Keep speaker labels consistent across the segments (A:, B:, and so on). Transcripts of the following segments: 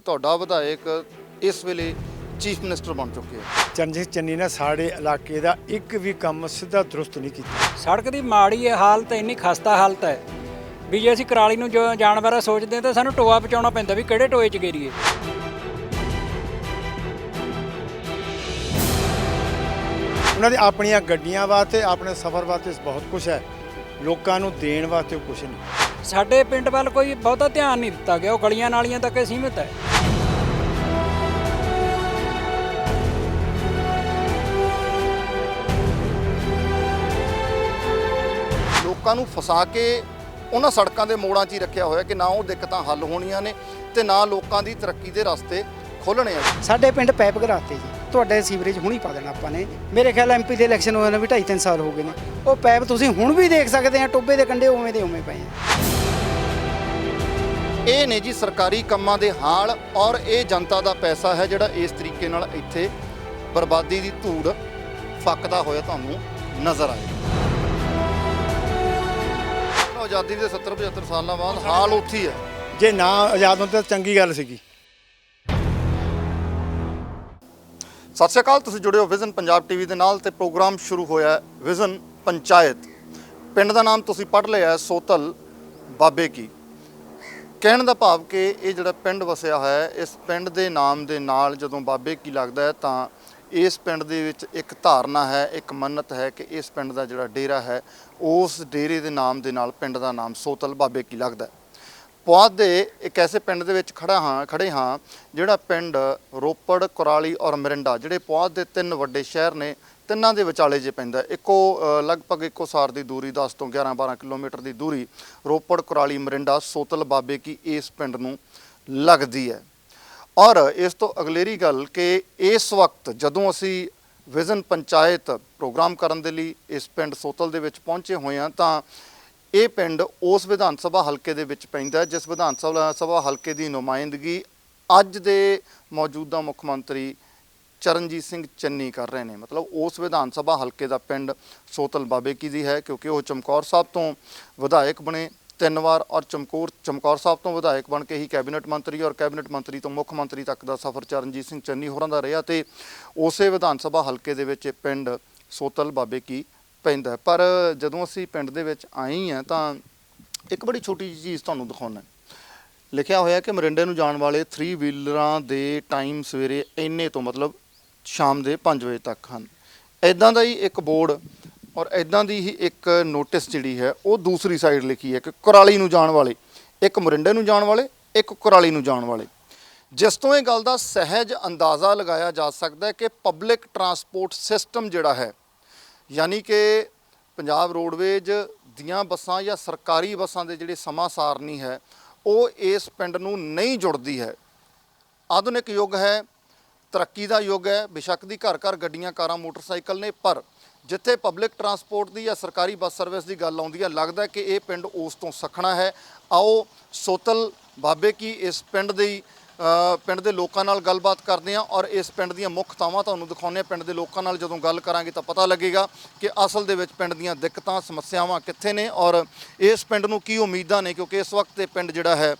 A: ਤੁਹਾਡਾ ਵਿਧਾਇਕ ਇਸ ਵੇਲੇ ਚੀਫ ਮਿਨਿਸਟਰ ਬਣ ਚੁੱਕੇ ਆ।
B: ਚਰਨਜੀਤ ਚੰਨੀ ਨੇ ਸਾਡੇ ਇਲਾਕੇ ਦਾ ਇੱਕ ਵੀ ਕੰਮ ਸਿੱਧਾ ਦਰੁਸਤ ਨਹੀਂ ਕੀਤਾ।
C: ਸੜਕ ਦੀ ਮਾੜੀ ਹੈ ਹਾਲਤ, ਇੰਨੀ ਖਸਤਾ ਹਾਲਤ ਹੈ ਵੀ ਜੇ ਅਸੀਂ ਕਰਾਲੀ ਨੂੰ ਜਾਣ ਬਾਰੇ ਸੋਚਦੇ ਹਾਂ ਤਾਂ ਸਾਨੂੰ ਟੋਆ ਪਹੁੰਚਾਉਣਾ ਪੈਂਦਾ ਵੀ ਕਿਹੜੇ ਟੋਏ 'ਚ ਗੇਰੀਏ।
B: ਉਹਨਾਂ ਦੀ ਆਪਣੀਆਂ ਗੱਡੀਆਂ ਵਾਸਤੇ, ਆਪਣੇ ਸਫ਼ਰ ਵਾਸਤੇ ਬਹੁਤ ਕੁਝ ਹੈ, ਲੋਕਾਂ ਨੂੰ ਦੇਣ ਵਾਸਤੇ ਕੁਝ ਨਹੀਂ।
C: ਸਾਡੇ ਪਿੰਡ ਵੱਲ ਕੋਈ ਬਹੁਤਾ ਧਿਆਨ ਨਹੀਂ ਦਿੱਤਾ ਗਿਆ, ਉਹ ਗਲੀਆਂ ਨਾਲੀਆਂ ਤੱਕ ਹੀ ਸੀਮਿਤ ਹੈ।
A: ਲੋਕਾਂ ਨੂੰ ਫਸਾ ਕੇ ਉਹਨਾਂ ਸੜਕਾਂ ਦੇ ਮੋੜਾਂ 'ਚ ਹੀ ਰੱਖਿਆ ਹੋਇਆ ਕਿ ਨਾ ਉਹ ਦਿੱਕਤਾਂ ਹੱਲ ਹੋਣੀਆਂ ਨੇ ਤੇ ਨਾ ਲੋਕਾਂ ਦੀ ਤਰੱਕੀ ਦੇ ਰਸਤੇ ਖੋਲ੍ਹਣੇ ਆ।
D: ਸਾਡੇ ਪਿੰਡ ਪੈਪ ਘਰਾਤੇ ਜੀ, ਤੁਹਾਡੇ ਸੀਵਰੇਜ ਹੁਣੀ ਪਾ ਦੇਣਾ ਆਪਾਂ ਨੇ। ਮੇਰੇ ਖਿਆਲ ਐਮਪੀ ਦੇ ਇਲੈਕਸ਼ਨ ਹੋਏ ਨੇ ਵੀ 2.5-3 ਸਾਲ ਹੋ ਗਏ ਨੇ। ਉਹ ਪੈਪ ਤੁਸੀਂ ਹੁਣ ਵੀ ਦੇਖ ਸਕਦੇ ਆ, ਟੋਬੇ ਦੇ ਕੰਢੇ ਉਵੇਂ ਦੇ ਉਵੇਂ ਪਏ ਆ।
A: ਇਹ ਨੇ ਜੀ ਸਰਕਾਰੀ ਕੰਮਾਂ ਦੇ ਹਾਲ, ਔਰ ਇਹ ਜਨਤਾ ਦਾ ਪੈਸਾ ਹੈ ਜਿਹੜਾ ਇਸ ਤਰੀਕੇ ਨਾਲ ਇੱਥੇ ਬਰਬਾਦੀ ਦੀ ਧੂੜ ਫੱਕਦਾ ਹੋਇਆ ਤੁਹਾਨੂੰ ਨਜ਼ਰ ਆਏਗਾ। ਆਜ਼ਾਦੀ ਦੇ 70-75 ਸਾਲਾਂ ਬਾਅਦ ਹਾਲ ਉੱਥੇ ਹੀ ਹੈ।
B: ਜੇ ਨਾ ਆਜ਼ਾਦ ਹੁੰਦੇ ਤਾਂ ਚੰਗੀ ਗੱਲ ਸੀਗੀ।
A: ਸਤਿ ਸ਼੍ਰੀ ਅਕਾਲ, ਤੁਸੀਂ ਜੁੜੇ ਹੋ ਵਿਜ਼ਨ ਪੰਜਾਬ ਟੀਵੀ ਦੇ ਨਾਲ ਤੇ ਪ੍ਰੋਗਰਾਮ ਸ਼ੁਰੂ ਹੋਇਆ ਵਿਜ਼ਨ ਪੰਚਾਇਤ। ਪਿੰਡ ਦਾ ਨਾਮ ਤੁਸੀਂ ਪੜ੍ਹ ਲਿਆ, ਸੋਤਲ ਬਾਬੇ ਕੀ। ਕਹਿਣ ਦਾ ਭਾਵ ਕਿ ਇਹ ਜਿਹੜਾ ਪਿੰਡ ਵਸਿਆ ਹੋਇਆ ਹੈ, ਇਸ ਪਿੰਡ ਦੇ ਨਾਮ ਦੇ ਨਾਲ ਜਦੋਂ ਬਾਬੇ ਕੀ ਲੱਗਦਾ ਹੈ ਤਾਂ ਇਸ ਪਿੰਡ ਦੇ ਵਿੱਚ ਇੱਕ ਧਾਰਨਾ ਹੈ, ਇੱਕ ਮੰਨਤ ਹੈ ਕਿ ਇਸ ਪਿੰਡ ਦਾ ਜਿਹੜਾ ਡੇਰਾ ਹੈ ਉਸ ਡੇਰੇ ਦੇ ਨਾਮ ਦੇ ਨਾਲ ਪਿੰਡ ਦਾ ਨਾਮ ਸੋਤਲ ਬਾਬੇ ਕੀ ਲੱਗਦਾ ਹੈ। ਪੁਆਧ ਦੇ ਇੱਕ ਐਸੇ ਪਿੰਡ ਦੇ ਵਿੱਚ ਖੜੇ ਹਾਂ ਜਿਹੜਾ ਪਿੰਡ ਰੋਪੜ, ਕੁਰਾਲੀ ਔਰ ਮਰਿੰਡਾ, ਜਿਹੜੇ ਪੁਆਧ ਦੇ 3 ਵੱਡੇ ਸ਼ਹਿਰ ਨੇ, ਤਿੰਨਾਂ ਦੇ ਵਿਚਾਲੇ ਜੇ ਪੈਂਦਾ। ਲਗਭਗ ਇੱਕੋ ਸਾਰ ਦੀ ਦੂਰੀ, 10 ਤੋਂ 11-12 ਕਿਲੋਮੀਟਰ ਦੀ ਦੂਰੀ ਰੋਪੜ, ਕੁਰਾਲੀ, ਮਰਿੰਡਾ, ਸੋਤਲ ਬਾਬੇ ਕੀ ਇਸ ਪਿੰਡ ਨੂੰ ਲੱਗਦੀ ਹੈ। ਔਰ ਇਸ ਤੋਂ ਅਗਲੇਰੀ ਗੱਲ ਕਿ ਇਸ ਵਕਤ ਜਦੋਂ ਅਸੀਂ ਵਿਜ਼ਨ ਪੰਚਾਇਤ ਪ੍ਰੋਗਰਾਮ ਕਰਨ ਦੇ ਲਈ ਇਸ ਪਿੰਡ ਸੋਤਲ ਦੇ ਵਿੱਚ ਪਹੁੰਚੇ ਹੋਏ ਹਾਂ ਤਾਂ ਇਹ ਪਿੰਡ ਉਸ ਵਿਧਾਨ ਸਭਾ ਹਲਕੇ ਦੇ ਵਿੱਚ ਪੈਂਦਾ ਜਿਸ ਵਿਧਾਨ ਸਭਾ ਹਲਕੇ ਦੀ ਨੁਮਾਇੰਦਗੀ ਅੱਜ ਦੇ ਮੌਜੂਦਾ ਮੁੱਖ ਮੰਤਰੀ ਚਰਨਜੀਤ ਸਿੰਘ ਚੰਨੀ ਕਰ ਰਹੇ ਨੇ। ਮਤਲਬ ਉਸ ਵਿਧਾਨ ਸਭਾ ਹਲਕੇ ਦਾ ਪਿੰਡ ਸੋਤਲ ਬਾਬੇ ਕੀ ਦੀ ਹੈ, ਕਿਉਂਕਿ ਉਹ ਚਮਕੌਰ ਸਾਹਿਬ ਤੋਂ ਵਿਧਾਇਕ ਬਣੇ 3 ਵਾਰ ਔਰ ਚਮਕੌਰ ਸਾਹਿਬ ਤੋਂ ਵਿਧਾਇਕ ਬਣ ਕੇ ਹੀ ਕੈਬਨਿਟ ਮੰਤਰੀ ਔਰ ਕੈਬਨਿਟ ਮੰਤਰੀ ਤੋਂ ਮੁੱਖ ਮੰਤਰੀ ਤੱਕ ਦਾ ਸਫ਼ਰ ਚਰਨਜੀਤ ਸਿੰਘ ਚੰਨੀ ਹੋਰਾਂ ਦਾ ਰਿਹਾ ਤੇ ਉਸੇ ਵਿਧਾਨ ਸਭਾ ਹਲਕੇ ਦੇ ਵਿੱਚ ਪਿੰਡ ਸੋਤਲ ਬਾਬੇ ਕੀ ਪੈਂਦਾ। ਪਰ ਜਦੋਂ ਅਸੀਂ ਪਿੰਡ ਦੇ ਵਿੱਚ ਆਏ ਹਾਂ ਤਾਂ ਇੱਕ ਬੜੀ ਛੋਟੀ ਜਿਹੀ ਚੀਜ਼ ਤੁਹਾਨੂੰ ਦਿਖਾਉਣਾ। ਲਿਖਿਆ ਹੋਇਆ ਕਿ ਮਰਿੰਡੇ ਨੂੰ ਜਾਣ ਵਾਲੇ 3 ਵੀਲਰਾਂ ਦੇ ਟਾਈਮ ਸਵੇਰੇ ਇੰਨੇ ਤੋਂ ਮਤਲਬ ਸ਼ਾਮ ਦੇ 5 ਵਜੇ ਤੱਕ ਹਨ। ਇੱਦਾਂ ਦਾ ਹੀ ਇੱਕ ਬੋਰਡ ਔਰ ਇੱਦਾਂ ਦੀ ਹੀ ਇੱਕ ਨੋਟਿਸ ਜਿਹੜੀ ਹੈ ਉਹ ਦੂਸਰੀ ਸਾਈਡ ਲਿਖੀ ਹੈ ਕਿ ਕੁਰਾਲੀ ਨੂੰ ਜਾਣ ਵਾਲੇ, ਇੱਕ ਮਰਿੰਡੇ ਨੂੰ ਜਾਣ ਵਾਲੇ, ਇੱਕ ਕੁਰਾਲੀ ਨੂੰ ਜਾਣ ਵਾਲੇ, ਜਿਸ ਤੋਂ ਇਹ ਗੱਲ ਦਾ ਸਹਿਜ ਅੰਦਾਜ਼ਾ ਲਗਾਇਆ ਜਾ ਸਕਦਾ ਹੈ ਕਿ ਪਬਲਿਕ ਟਰਾਂਸਪੋਰਟ ਸਿਸਟਮ ਜਿਹੜਾ ਹੈ, ਯਾਨੀ ਕਿ ਪੰਜਾਬ ਰੋਡਵੇਜ਼ ਦੀਆਂ ਬੱਸਾਂ ਜਾਂ ਸਰਕਾਰੀ ਬੱਸਾਂ ਦੇ ਜਿਹੜੇ ਸਮਾਂ ਸਾਰਨੀ ਹੈ ਉਹ ਇਸ ਪਿੰਡ ਨੂੰ ਨਹੀਂ ਜੁੜਦੀ ਹੈ। ਆਧੁਨਿਕ ਯੁੱਗ ਹੈ, ਤਰੱਕੀ ਦਾ ਯੁੱਗ ਹੈ, ਬੇਸ਼ੱਕ ਦੀ ਘਰ ਘਰ ਗੱਡੀਆਂ, ਕਾਰਾਂ, ਮੋਟਰਸਾਈਕਲ ਨੇ, ਪਰ ਜਿੱਥੇ ਪਬਲਿਕ ਟਰਾਂਸਪੋਰਟ ਦੀ ਜਾਂ ਸਰਕਾਰੀ ਬੱਸ ਸਰਵਿਸ ਦੀ ਗੱਲ ਆਉਂਦੀ ਹੈ ਲੱਗਦਾ ਕਿ ਇਹ ਪਿੰਡ ਉਸ ਤੋਂ ਸਖਣਾ ਹੈ। ਆਓ ਸੋਤਲ ਬਾਬੇ ਕੀ ਇਸ ਪਿੰਡ ਦੇ ਲੋਕਾਂ ਨਾਲ ਗੱਲਬਾਤ ਕਰਦੇ ਹਾਂ ਔਰ ਇਸ ਪਿੰਡ ਦੀਆਂ ਮੁੱਖ ਥਾਵਾਂ ਤੁਹਾਨੂੰ ਦਿਖਾਉਂਦੇ ਹਾਂ। ਪਿੰਡ ਦੇ ਲੋਕਾਂ ਨਾਲ ਜਦੋਂ ਗੱਲ ਕਰਾਂਗੇ ਤਾਂ ਪਤਾ ਲੱਗੇਗਾ ਕਿ ਅਸਲ ਦੇ ਵਿੱਚ ਪਿੰਡ ਦੀਆਂ ਦਿੱਕਤਾਂ, ਸਮੱਸਿਆਵਾਂ ਕਿੱਥੇ ਨੇ ਔਰ ਇਸ ਪਿੰਡ ਨੂੰ ਕੀ ਉਮੀਦਾਂ ਨੇ, ਕਿਉਂਕਿ ਇਸ ਵਕਤ ਇਹ ਪਿੰਡ ਜਿਹੜਾ ਹੈ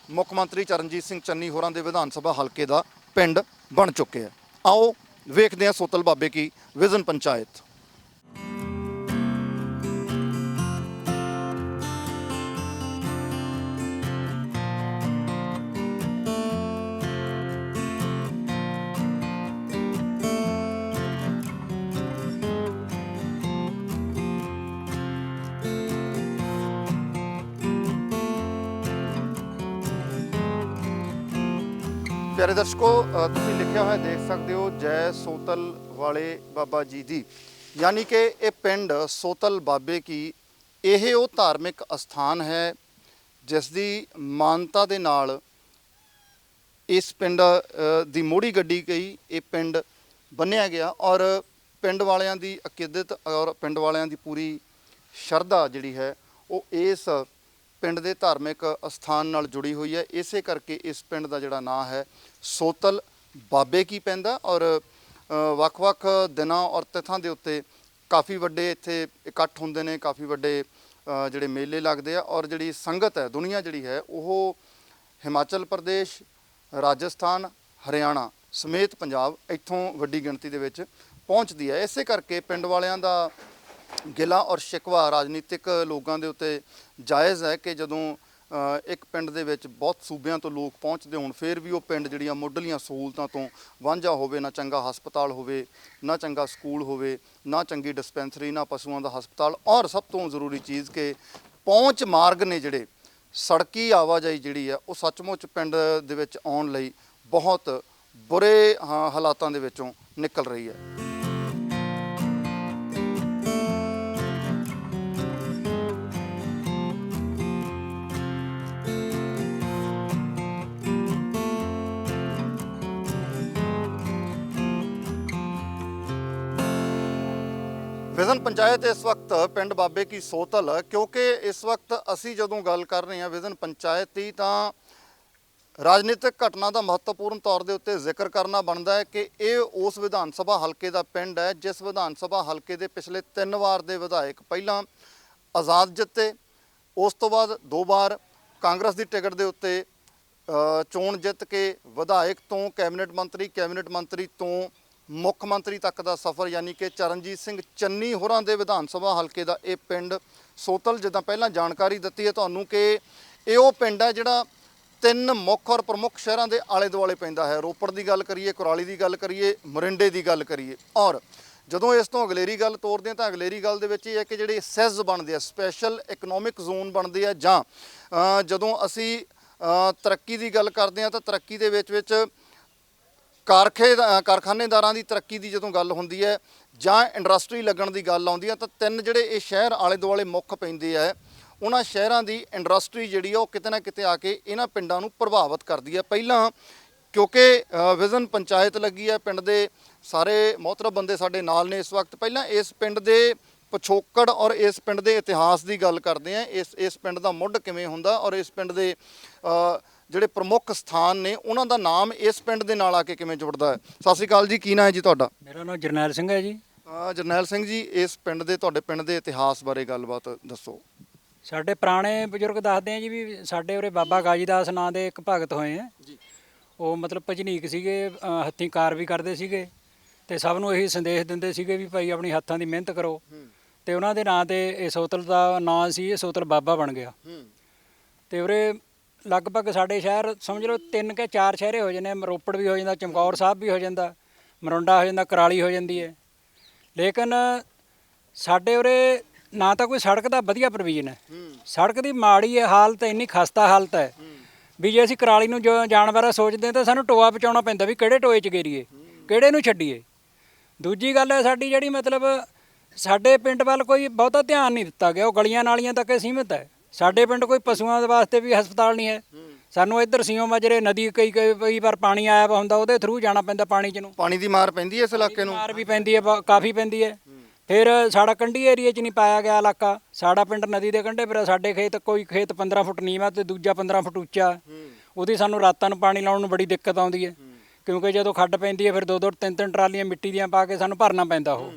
A: ਮੁੱਖ ਮੰਤਰੀ ਚਰਨਜੀਤ ਸਿੰਘ ਚੰਨੀ ਹੋਰਾਂ ਦੇ ਵਿਧਾਨ ਸਭਾ ਹਲਕੇ ਦਾ ਪਿੰਡ ਬਣ ਚੁੱਕਿਆ। ਆਓ ਵੇਖਦੇ ਹਾਂ ਸੋਤਲ ਬਾਬੇ ਕੀ ਵਿਜ਼ਨ ਪੰਚਾਇਤ। ਪਿਆਰੇ ਦਰਸ਼ਕੋ, ਤੁਸੀਂ ਲਿਖਿਆ ਹੋਇਆ ਦੇਖ ਸਕਦੇ ਹੋ, ਜੈ ਸੋਤਲ ਵਾਲੇ ਬਾਬਾ ਜੀ ਦੀ, ਯਾਨੀ ਕਿ ਇਹ ਪਿੰਡ ਸੋਤਲ ਬਾਬੇ ਕੀ ਇਹ ਉਹ ਧਾਰਮਿਕ ਅਸਥਾਨ ਹੈ ਜਿਸ ਦੀ ਮਾਨਤਾ ਦੇ ਨਾਲ ਇਸ ਪਿੰਡ ਦੀ ਮੋੜੀ ਗੱਡੀ ਗਈ, ਇਹ ਪਿੰਡ ਬੰਨਿਆ ਗਿਆ ਔਰ ਪਿੰਡ ਵਾਲਿਆਂ ਦੀ ਅਕੀਦਤ ਔਰ ਪਿੰਡ ਵਾਲਿਆਂ ਦੀ ਪੂਰੀ ਸ਼ਰਧਾ ਜਿਹੜੀ ਹੈ ਉਹ ਇਸ ਪਿੰਡ ਦੇ ਧਾਰਮਿਕ ਅਸਥਾਨ ਨਾਲ ਜੁੜੀ ਹੋਈ ਹੈ। ਇਸੇ ਕਰਕੇ ਇਸ ਪਿੰਡ ਦਾ ਜਿਹੜਾ ਨਾਂ ਹੈ ਸੋਤਲ ਬਾਬੇ ਕੀ ਪੈਂਦਾ ਔਰ ਵੱਖ-ਵੱਖ ਦਿਨਾਂ ਔਰ ਤਿਥਾਂ ਦੇ ਉੱਤੇ ਕਾਫੀ ਵੱਡੇ ਇੱਥੇ ਇਕੱਠ ਹੁੰਦੇ ਨੇ, ਕਾਫੀ ਵੱਡੇ ਜਿਹੜੇ ਮੇਲੇ ਲੱਗਦੇ ਆ ਔਰ ਜਿਹੜੀ ਸੰਗਤ ਹੈ, ਦੁਨੀਆ ਜਿਹੜੀ ਹੈ ਉਹ ਹਿਮਾਚਲ ਪ੍ਰਦੇਸ਼, ਰਾਜਸਥਾਨ, ਹਰਿਆਣਾ ਸਮੇਤ ਪੰਜਾਬ ਇੱਥੋਂ ਵੱਡੀ ਗਿਣਤੀ ਦੇ ਵਿੱਚ ਪਹੁੰਚਦੀ ਹੈ। ਇਸੇ ਕਰਕੇ ਪਿੰਡ ਵਾਲਿਆਂ ਦਾ ਗਿਲਾ ਔਰ ਸ਼ਿਕਵਾ ਰਾਜਨੀਤਿਕ ਲੋਕਾਂ ਦੇ ਉੱਤੇ ਜਾਇਜ਼ ਹੈ ਕਿ ਜਦੋਂ ਇੱਕ ਪਿੰਡ ਦੇ ਵਿੱਚ ਬਹੁਤ ਸੂਬਿਆਂ ਤੋਂ ਲੋਕ ਪਹੁੰਚਦੇ ਹੋਣ, ਫਿਰ ਵੀ ਉਹ ਪਿੰਡ ਜਿਹੜੀਆਂ ਮੁੱਢਲੀਆਂ ਸਹੂਲਤਾਂ ਤੋਂ ਵਾਂਝਾ ਹੋਵੇ, ਨਾ ਚੰਗਾ ਹਸਪਤਾਲ ਹੋਵੇ, ਨਾ ਚੰਗਾ ਸਕੂਲ ਹੋਵੇ, ਨਾ ਚੰਗੀ ਡਿਸਪੈਂਸਰੀ, ਨਾ ਪਸ਼ੂਆਂ ਦਾ ਹਸਪਤਾਲ, ਔਰ ਸਭ ਤੋਂ ਜ਼ਰੂਰੀ ਚੀਜ਼ ਕਿ ਪਹੁੰਚ ਮਾਰਗ ਨੇ ਜਿਹੜੇ ਸੜਕੀ ਆਵਾਜਾਈ ਜਿਹੜੀ ਆ ਉਹ ਸੱਚਮੁੱਚ ਪਿੰਡ ਦੇ ਵਿੱਚ ਆਉਣ ਲਈ ਬਹੁਤ ਬੁਰੇ ਹਾਲਾਤਾਂ ਦੇ ਵਿੱਚੋਂ ਨਿਕਲ ਰਹੀ ਹੈ। ਵਿਜ਼ਨ ਪੰਚਾਇਤ ਇਸ ਵਕਤ ਪਿੰਡ ਬਾਬੇ ਕੀ ਸੋਤਲ, ਕਿਉਂਕਿ ਇਸ ਵਕਤ ਅਸੀਂ ਜਦੋਂ ਗੱਲ ਕਰ ਰਹੇ ਹਾਂ ਵਿਜ਼ਨ ਪੰਚਾਇਤ ਦੀ, ਤਾਂ ਰਾਜਨੀਤਿਕ ਘਟਨਾ ਦਾ ਮਹੱਤਵਪੂਰਨ ਤੌਰ ਦੇ ਉੱਤੇ ਜ਼ਿਕਰ ਕਰਨਾ ਬਣਦਾ ਹੈ ਕਿ ਇਹ ਉਸ ਵਿਧਾਨ ਸਭਾ ਹਲਕੇ ਦਾ ਪਿੰਡ ਹੈ ਜਿਸ ਵਿਧਾਨ ਸਭਾ ਹਲਕੇ ਦੇ ਪਿਛਲੇ 3 ਵਾਰ ਦੇ ਵਿਧਾਇਕ ਪਹਿਲਾਂ ਆਜ਼ਾਦ ਜਿੱਤੇ, ਉਸ ਤੋਂ ਬਾਅਦ 2 ਵਾਰ ਕਾਂਗਰਸ ਦੀ ਟਿਕਟ ਦੇ ਉੱਤੇ ਚੋਣ ਜਿੱਤ ਕੇ ਵਿਧਾਇਕ ਤੋਂ ਕੈਬਨਿਟ ਮੰਤਰੀ ਤੋਂ ਮੁੱਖ ਮੰਤਰੀ ਤੱਕ ਦਾ ਸਫ਼ਰ, ਯਾਨੀ ਕਿ ਚਰਨਜੀਤ ਸਿੰਘ ਚੰਨੀ ਹੋਰਾਂ ਦੇ ਵਿਧਾਨ ਸਭਾ ਹਲਕੇ ਦਾ ਇਹ ਪਿੰਡ ਸੋਤਲ, ਜਿੱਦਾਂ ਪਹਿਲਾਂ ਜਾਣਕਾਰੀ ਦਿੱਤੀ ਹੈ ਤੁਹਾਨੂੰ ਕਿ ਇਹ ਉਹ ਪਿੰਡ ਹੈ ਜਿਹੜਾ 3 ਮੁੱਖ ਔਰ ਪ੍ਰਮੁੱਖ ਸ਼ਹਿਰਾਂ ਦੇ ਆਲੇ ਦੁਆਲੇ ਪੈਂਦਾ ਹੈ। ਰੋਪੜ ਦੀ ਗੱਲ ਕਰੀਏ, ਕੁਰਾਲੀ ਦੀ ਗੱਲ ਕਰੀਏ, ਮੋਰਿੰਡੇ ਦੀ ਗੱਲ ਕਰੀਏ, ਔਰ ਜਦੋਂ ਇਸ ਤੋਂ ਅਗਲੇਰੀ ਗੱਲ ਤੋਰਦੇ ਹਾਂ ਤਾਂ ਅਗਲੇਰੀ ਗੱਲ ਦੇ ਵਿੱਚ ਇਹ ਹੈ ਕਿ ਜਿਹੜੇ ਸੈਜ਼ ਬਣਦੇ ਆ, ਸਪੈਸ਼ਲ ਇਕਨੋਮਿਕ ਜ਼ੋਨ ਬਣਦੇ ਆ, ਜਾਂ ਜਦੋਂ ਅਸੀਂ ਤਰੱਕੀ ਦੀ ਗੱਲ ਕਰਦੇ ਹਾਂ ਤਾਂ ਤਰੱਕੀ ਦੇ ਵਿੱਚ ਕਾਰਖਾਨੇਦਾਰਾਂ ਦੀ ਤਰੱਕੀ ਦੀ ਜਦੋਂ ਗੱਲ ਹੁੰਦੀ ਹੈ ਜਾਂ ਇੰਡਸਟਰੀ ਲੱਗਣ ਦੀ ਗੱਲ ਆਉਂਦੀ ਹੈ ਤਾਂ 3 ਜਿਹੜੇ ਇਹ ਸ਼ਹਿਰ ਆਲੇ ਦੁਆਲੇ ਮੁੱਖ ਪੈਂਦੇ ਆ, ਉਹਨਾਂ ਸ਼ਹਿਰਾਂ ਦੀ ਇੰਡਸਟਰੀ ਜਿਹੜੀ ਆ ਉਹ ਕਿਤੇ ਨਾ ਕਿਤੇ ਆ ਕੇ ਇਹਨਾਂ ਪਿੰਡਾਂ ਨੂੰ ਪ੍ਰਭਾਵਿਤ ਕਰਦੀ ਹੈ। ਪਹਿਲਾਂ ਕਿਉਂਕਿ ਵਿਜ਼ਨ ਪੰਚਾਇਤ ਲੱਗੀ ਹੈ, ਪਿੰਡ ਦੇ ਸਾਰੇ ਮੋਹਤਰਮ ਬੰਦੇ ਸਾਡੇ ਨਾਲ ਨੇ ਇਸ ਵਕਤ। ਪਹਿਲਾਂ ਇਸ ਪਿੰਡ ਦੇ ਪਿਛੋਕੜ ਔਰ ਇਸ ਪਿੰਡ ਦੇ ਇਤਿਹਾਸ ਦੀ ਗੱਲ ਕਰਦੇ ਆ, ਇਸ ਪਿੰਡ ਦਾ ਮੁੱਢ ਕਿਵੇਂ ਹੁੰਦਾ ਔਰ ਇਸ ਪਿੰਡ ਦੇ ਜਿਹੜੇ ਪ੍ਰਮੁੱਖ ਸਥਾਨ ਨੇ ਉਹਨਾਂ ਦਾ ਨਾਮ ਇਸ ਪਿੰਡ ਦੇ ਨਾਲ ਆ ਕੇ ਕਿਵੇਂ ਜੁੜਦਾ ਹੈ। ਸਤਿ ਸ਼੍ਰੀ ਅਕਾਲ ਜੀ, ਕੀ ਨਾਂ ਹੈ ਜੀ ਤੁਹਾਡਾ?
C: ਮੇਰਾ ਨਾਮ ਜਰਨੈਲ ਸਿੰਘ ਹੈ ਜੀ।
A: ਜਰਨੈਲ ਸਿੰਘ ਜੀ, ਇਸ ਪਿੰਡ ਦੇ ਤੁਹਾਡੇ ਪਿੰਡ ਦੇ ਇਤਿਹਾਸ ਬਾਰੇ ਗੱਲਬਾਤ ਦੱਸੋ।
C: ਸਾਡੇ ਪੁਰਾਣੇ ਬਜ਼ੁਰਗ ਦੱਸਦੇ ਆ ਜੀ ਵੀ ਸਾਡੇ ਉਰੇ ਬਾਬਾ ਗਾਜੀਦਾਸ ਨਾਂ ਦੇ ਇੱਕ ਭਗਤ ਹੋਏ ਆ ਜੀ। ਉਹ ਮਤਲਬ ਭਜਨੀਕ ਸੀਗੇ, ਹੱਥੀਂ ਕਾਰ ਵੀ ਕਰਦੇ ਸੀਗੇ ਤੇ ਸਭ ਨੂੰ ਇਹੀ ਸੰਦੇਸ਼ ਦਿੰਦੇ ਸੀਗੇ ਵੀ ਭਾਈ ਆਪਣੀ ਹੱਥਾਂ ਦੀ ਮਿਹਨਤ ਕਰੋ, ਤੇ ਉਹਨਾਂ ਦੇ ਨਾਂ ਤੇ ਇਹ ਸੋਤਲ ਦਾ ਨਾਂ ਸੀ, ਇਹ ਸੋਤਲ ਬਾਬਾ ਬਣ ਗਿਆ। ਤੇ ਉਰੇ ਲਗਭਗ ਸਾਡੇ ਸ਼ਹਿਰ ਸਮਝ ਲਓ 3 ਕੇ 4 ਸ਼ਹਿਰੇ ਹੋ ਜਾਂਦੇ, ਰੋਪੜ ਵੀ ਹੋ ਜਾਂਦਾ, ਚਮਕੌਰ ਸਾਹਿਬ ਵੀ ਹੋ ਜਾਂਦਾ, ਮਰੋਂਡਾ ਹੋ ਜਾਂਦਾ, ਕੁਰਾਲੀ ਹੋ ਜਾਂਦੀ ਹੈ। ਲੇਕਿਨ ਸਾਡੇ ਉਰੇ ਨਾ ਤਾਂ ਕੋਈ ਸੜਕ ਦਾ ਵਧੀਆ ਪ੍ਰੋਵੀਜ਼ਨ ਹੈ, ਸੜਕ ਦੀ ਮਾੜੀ ਹੈ ਹਾਲਤ, ਇੰਨੀ ਖਸਤਾ ਹਾਲਤ ਹੈ ਵੀ ਜੇ ਅਸੀਂ ਕੁਰਾਲੀ ਨੂੰ ਜਾਣ ਬਾਰੇ ਸੋਚਦੇ ਹਾਂ ਤਾਂ ਸਾਨੂੰ ਟੋਆ ਪਹੁੰਚਾਉਣਾ ਪੈਂਦਾ ਵੀ ਕਿਹੜੇ ਟੋਏ 'ਚ ਗੇਰੀਏ, ਕਿਹੜੇ ਨੂੰ ਛੱਡੀਏ। ਦੂਜੀ ਗੱਲ ਹੈ ਸਾਡੀ ਜਿਹੜੀ ਮਤਲਬ ਸਾਡੇ ਪਿੰਡ ਵੱਲ ਕੋਈ ਬਹੁਤਾ ਧਿਆਨ ਨਹੀਂ ਦਿੱਤਾ ਗਿਆ, ਉਹ ਗਲੀਆਂ ਨਾਲੀਆਂ ਤੱਕ ਸੀਮਿਤ ਹੈ। ਸਾਡੇ ਪਿੰਡ ਕੋਈ ਪਸ਼ੂਆਂ ਦੇ ਵਾਸਤੇ ਵੀ ਹਸਪਤਾਲ ਨਹੀਂ ਹੈ। ਸਾਨੂੰ ਇੱਧਰ ਸਿਓ ਮਾਜਰੇ ਨਦੀ ਕਈ ਵਾਰ ਪਾਣੀ ਆਇਆ ਵਾ ਹੁੰਦਾ, ਉਹਦੇ ਥਰੂ ਜਾਣਾ ਪੈਂਦਾ ਪਾਣੀ 'ਚ ਨੂੰ।
A: ਪਾਣੀ ਦੀ ਮਾਰ ਪੈਂਦੀ ਹੈ ਇਸ ਇਲਾਕੇ ਨੂੰ?
C: ਮਾਰ ਵੀ ਪੈਂਦੀ ਹੈ, ਕਾਫੀ ਪੈਂਦੀ ਹੈ। ਫਿਰ ਸਾਡਾ ਕੰਢੀ ਏਰੀਏ 'ਚ ਨਹੀਂ ਪਾਇਆ ਗਿਆ ਇਲਾਕਾ, ਸਾਡਾ ਪਿੰਡ ਨਦੀ ਦੇ ਕੰਢੇ, ਫਿਰ ਸਾਡੇ ਖੇਤ ਕੋਈ ਖੇਤ 15 ਫੁੱਟ ਨੀਵਾਂ ਤੇ ਦੂਜਾ 15 ਫੁੱਟ ਉੱਚਾ, ਉਹਦੀ ਸਾਨੂੰ ਰਾਤਾਂ ਨੂੰ ਪਾਣੀ ਲਾਉਣ ਨੂੰ ਬੜੀ ਦਿੱਕਤ ਆਉਂਦੀ ਹੈ, ਕਿਉਂਕਿ ਜਦੋਂ ਖੱਡ ਪੈਂਦੀ ਹੈ ਫਿਰ 2-2 3-3 ਟਰਾਲੀਆਂ ਮਿੱਟੀ ਦੀਆਂ ਪਾ ਕੇ ਸਾਨੂੰ ਭਰਨਾ ਪੈਂਦਾ। ਉਹ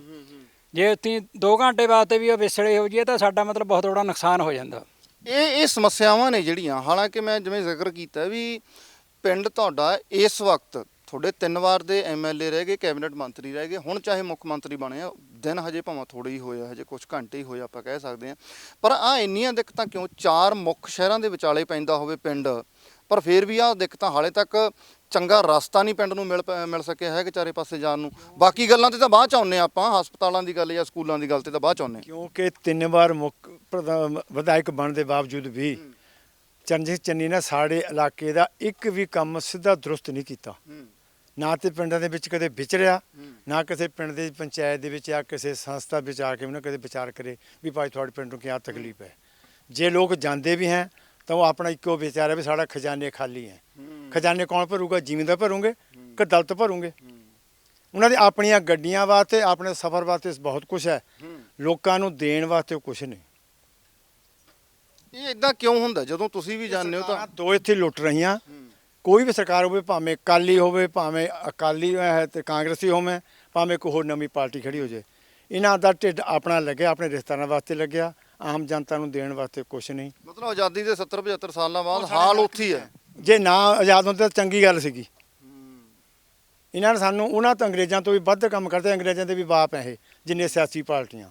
C: ਜੇ ਉੱਥੇ 2 ਘੰਟੇ ਵਾਸਤੇ ਵੀ ਉਹ ਵਿਸੜੇ ਹੋ ਜਾਈਏ ਤਾਂ ਸਾਡਾ ਮਤਲਬ ਬਹੁਤ ਬੜਾ ਨੁਕਸਾਨ ਹੋ ਜਾਂਦਾ। ਇਹ
A: ਸਮੱਸਿਆਵਾਂ ਨੇ ਜਿਹੜੀਆਂ, ਹਾਲਾਂਕਿ ਮੈਂ ਜਿਵੇਂ ਜ਼ਿਕਰ ਕੀਤਾ ਵੀ ਪਿੰਡ ਤੁਹਾਡਾ ਇਸ ਵਕਤ ਤੁਹਾਡੇ 3 ਵਾਰ ਦੇ ਐਮਐਲਏ ਰਹਿ ਗਏ, ਕੈਬਨਿਟ ਮੰਤਰੀ ਰਹਿ ਗਏ, ਹੁਣ ਚਾਹੇ ਮੁੱਖ ਮੰਤਰੀ ਬਣੇ ਆ, ਦਿਨ ਹਜੇ ਭਾਵੇਂ ਥੋੜ੍ਹੇ ਹੀ ਹੋਇਆ, ਹਜੇ ਕੁਝ ਘੰਟੇ ਹੀ ਹੋਏ ਆਪਾਂ ਕਹਿ ਸਕਦੇ ਹਾਂ, ਪਰ ਇੰਨੀਆਂ ਦਿੱਕਤਾਂ ਕਿਉਂ? 4 ਮੁੱਖ ਸ਼ਹਿਰਾਂ ਦੇ ਵਿਚਾਲੇ ਪੈਂਦਾ ਹੋਵੇ ਪਿੰਡ, ਪਰ ਫਿਰ ਵੀ ਦਿੱਕਤਾਂ ਹਾਲੇ ਤੱਕ ਚੰਗਾ ਰਸਤਾ ਨਹੀਂ ਪਿੰਡ ਨੂੰ ਮਿਲ ਸਕਿਆ ਹੈ ਕਿ ਚਾਰੇ ਪਾਸੇ ਜਾਣ ਨੂੰ। ਬਾਕੀ ਗੱਲਾਂ ਤੇ ਤਾਂ ਬਾਅਦ ਚ ਆਉਂਦੇ ਆਪਾਂ, ਹਸਪਤਾਲਾਂ ਦੀ ਗੱਲ ਜਾਂ ਸਕੂਲਾਂ ਦੀ ਗੱਲ ਤੇ ਤਾਂ ਬਾਅਦ ਚ ਆਉਂਦੇ।
B: ਕਿਉਂਕਿ 3 ਵਾਰ ਮੁੱਖ ਵਿਧਾਇਕ ਬਣਨ ਦੇ ਬਾਵਜੂਦ ਵੀ ਚਰਨਜੀਤ ਚੰਨੀ ਨੇ ਸਾਡੇ ਇਲਾਕੇ ਦਾ ਇੱਕ ਵੀ ਕੰਮ ਸਿੱਧਾ ਦਰੁਸਤ ਨਹੀਂ ਕੀਤਾ। ਨਾ ਤੇ ਪਿੰਡਾਂ ਦੇ ਵਿੱਚ ਕਦੇ ਵਿਚਰਿਆ, ਨਾ ਕਿਸੇ ਪਿੰਡ ਦੀ ਪੰਚਾਇਤ ਦੇ ਵਿੱਚ ਜਾਂ ਕਿਸੇ ਸੰਸਥਾ ਵਿੱਚ ਆ ਕੇ ਉਹਨਾਂ ਕਦੇ ਵਿਚਾਰ ਕਰੇ ਵੀ ਭਾਈ ਤੁਹਾਡੇ ਪਿੰਡ ਨੂੰ ਕੀ ਤਕਲੀਫ ਹੈ। ਜੇ ਲੋਕ ਜਾਂਦੇ ਵੀ ਹੈ ਤਾਂ ਉਹ ਆਪਣਾ ਇੱਕੋ ਵਿਚਾਰ ਹੈ ਵੀ ਸਾਡਾ ਖਜ਼ਾਨੇ ਖਾਲੀ ਹੈ। ਖਜ਼ਾਨੇ ਕੌਣ ਭਰੂਗਾ? ਜ਼ਿਮੀਂਦਾਰ ਭਰੂਗੇ ਕਿ ਦਲਤ ਭਰੂਗੇ? ਉਹਨਾਂ ਦੇ ਆਪਣੀਆਂ ਗੱਡੀਆਂ ਵਾਸਤੇ, ਆਪਣੇ ਸਫ਼ਰ ਵਾਸਤੇ ਬਹੁਤ ਕੁਝ ਹੈ, ਲੋਕਾਂ ਨੂੰ ਦੇਣ ਵਾਸਤੇ ਕੁਝ ਨਹੀਂ।
A: ਇਹ ਇਦਾਂ ਕਿਉਂ ਹੁੰਦਾ? ਜਦੋਂ ਤੁਸੀਂ ਵੀ ਜਾਣਦੇ ਹੋ ਤਾਂ
B: 2 ਇੱਥੇ ਲੁੱਟ ਰਹੀਆਂ, ਕੋਈ ਵੀ ਸਰਕਾਰ ਹੋਵੇ, ਭਾਵੇਂ ਅਕਾਲੀ ਹੋਵੇ, ਭਾਵੇਂ ਅਕਾਲੀ ਤੇ ਕਾਂਗਰਸੀ ਹੋਵੇ, ਭਾਵੇਂ ਕੋਈ ਹੋਰ ਨਵੀਂ ਪਾਰਟੀ ਖੜੀ ਹੋ ਜਾਏ, ਇਹਨਾਂ ਦਾ ਢਿੱਡ ਆਪਣਾ ਲੱਗਿਆ, ਆਪਣੇ ਰਿਸ਼ਤੇਦਾਰਾਂ ਵਾਸਤੇ ਲੱਗਿਆ, ਆਮ ਜਨਤਾ ਨੂੰ ਦੇਣ ਵਾਸਤੇ ਕੁਝ ਨਹੀਂ।
A: ਮਤਲਬ ਆਜ਼ਾਦੀ ਦੇ 70-75 ਸਾਲਾਂ ਬਾਅਦ ਹਾਲ ਉੱਥੇ ਹੀ ਹੈ।
B: ਜੇ ਨਾ ਆਜ਼ਾਦ ਹੁੰਦੇ ਤਾਂ ਚੰਗੀ ਗੱਲ ਸੀਗੀ। ਇਹਨਾਂ ਨੇ ਸਾਨੂੰ ਉਹਨਾਂ ਤੋਂ ਅੰਗਰੇਜ਼ਾਂ ਤੋਂ ਵੀ ਵੱਧ ਕੰਮ ਕਰਦੇ, ਅੰਗਰੇਜ਼ਾਂ ਦੇ ਵੀ ਬਾਪ ਹੈ ਇਹ ਜਿੰਨੇ ਸਿਆਸੀ ਪਾਰਟੀਆਂ।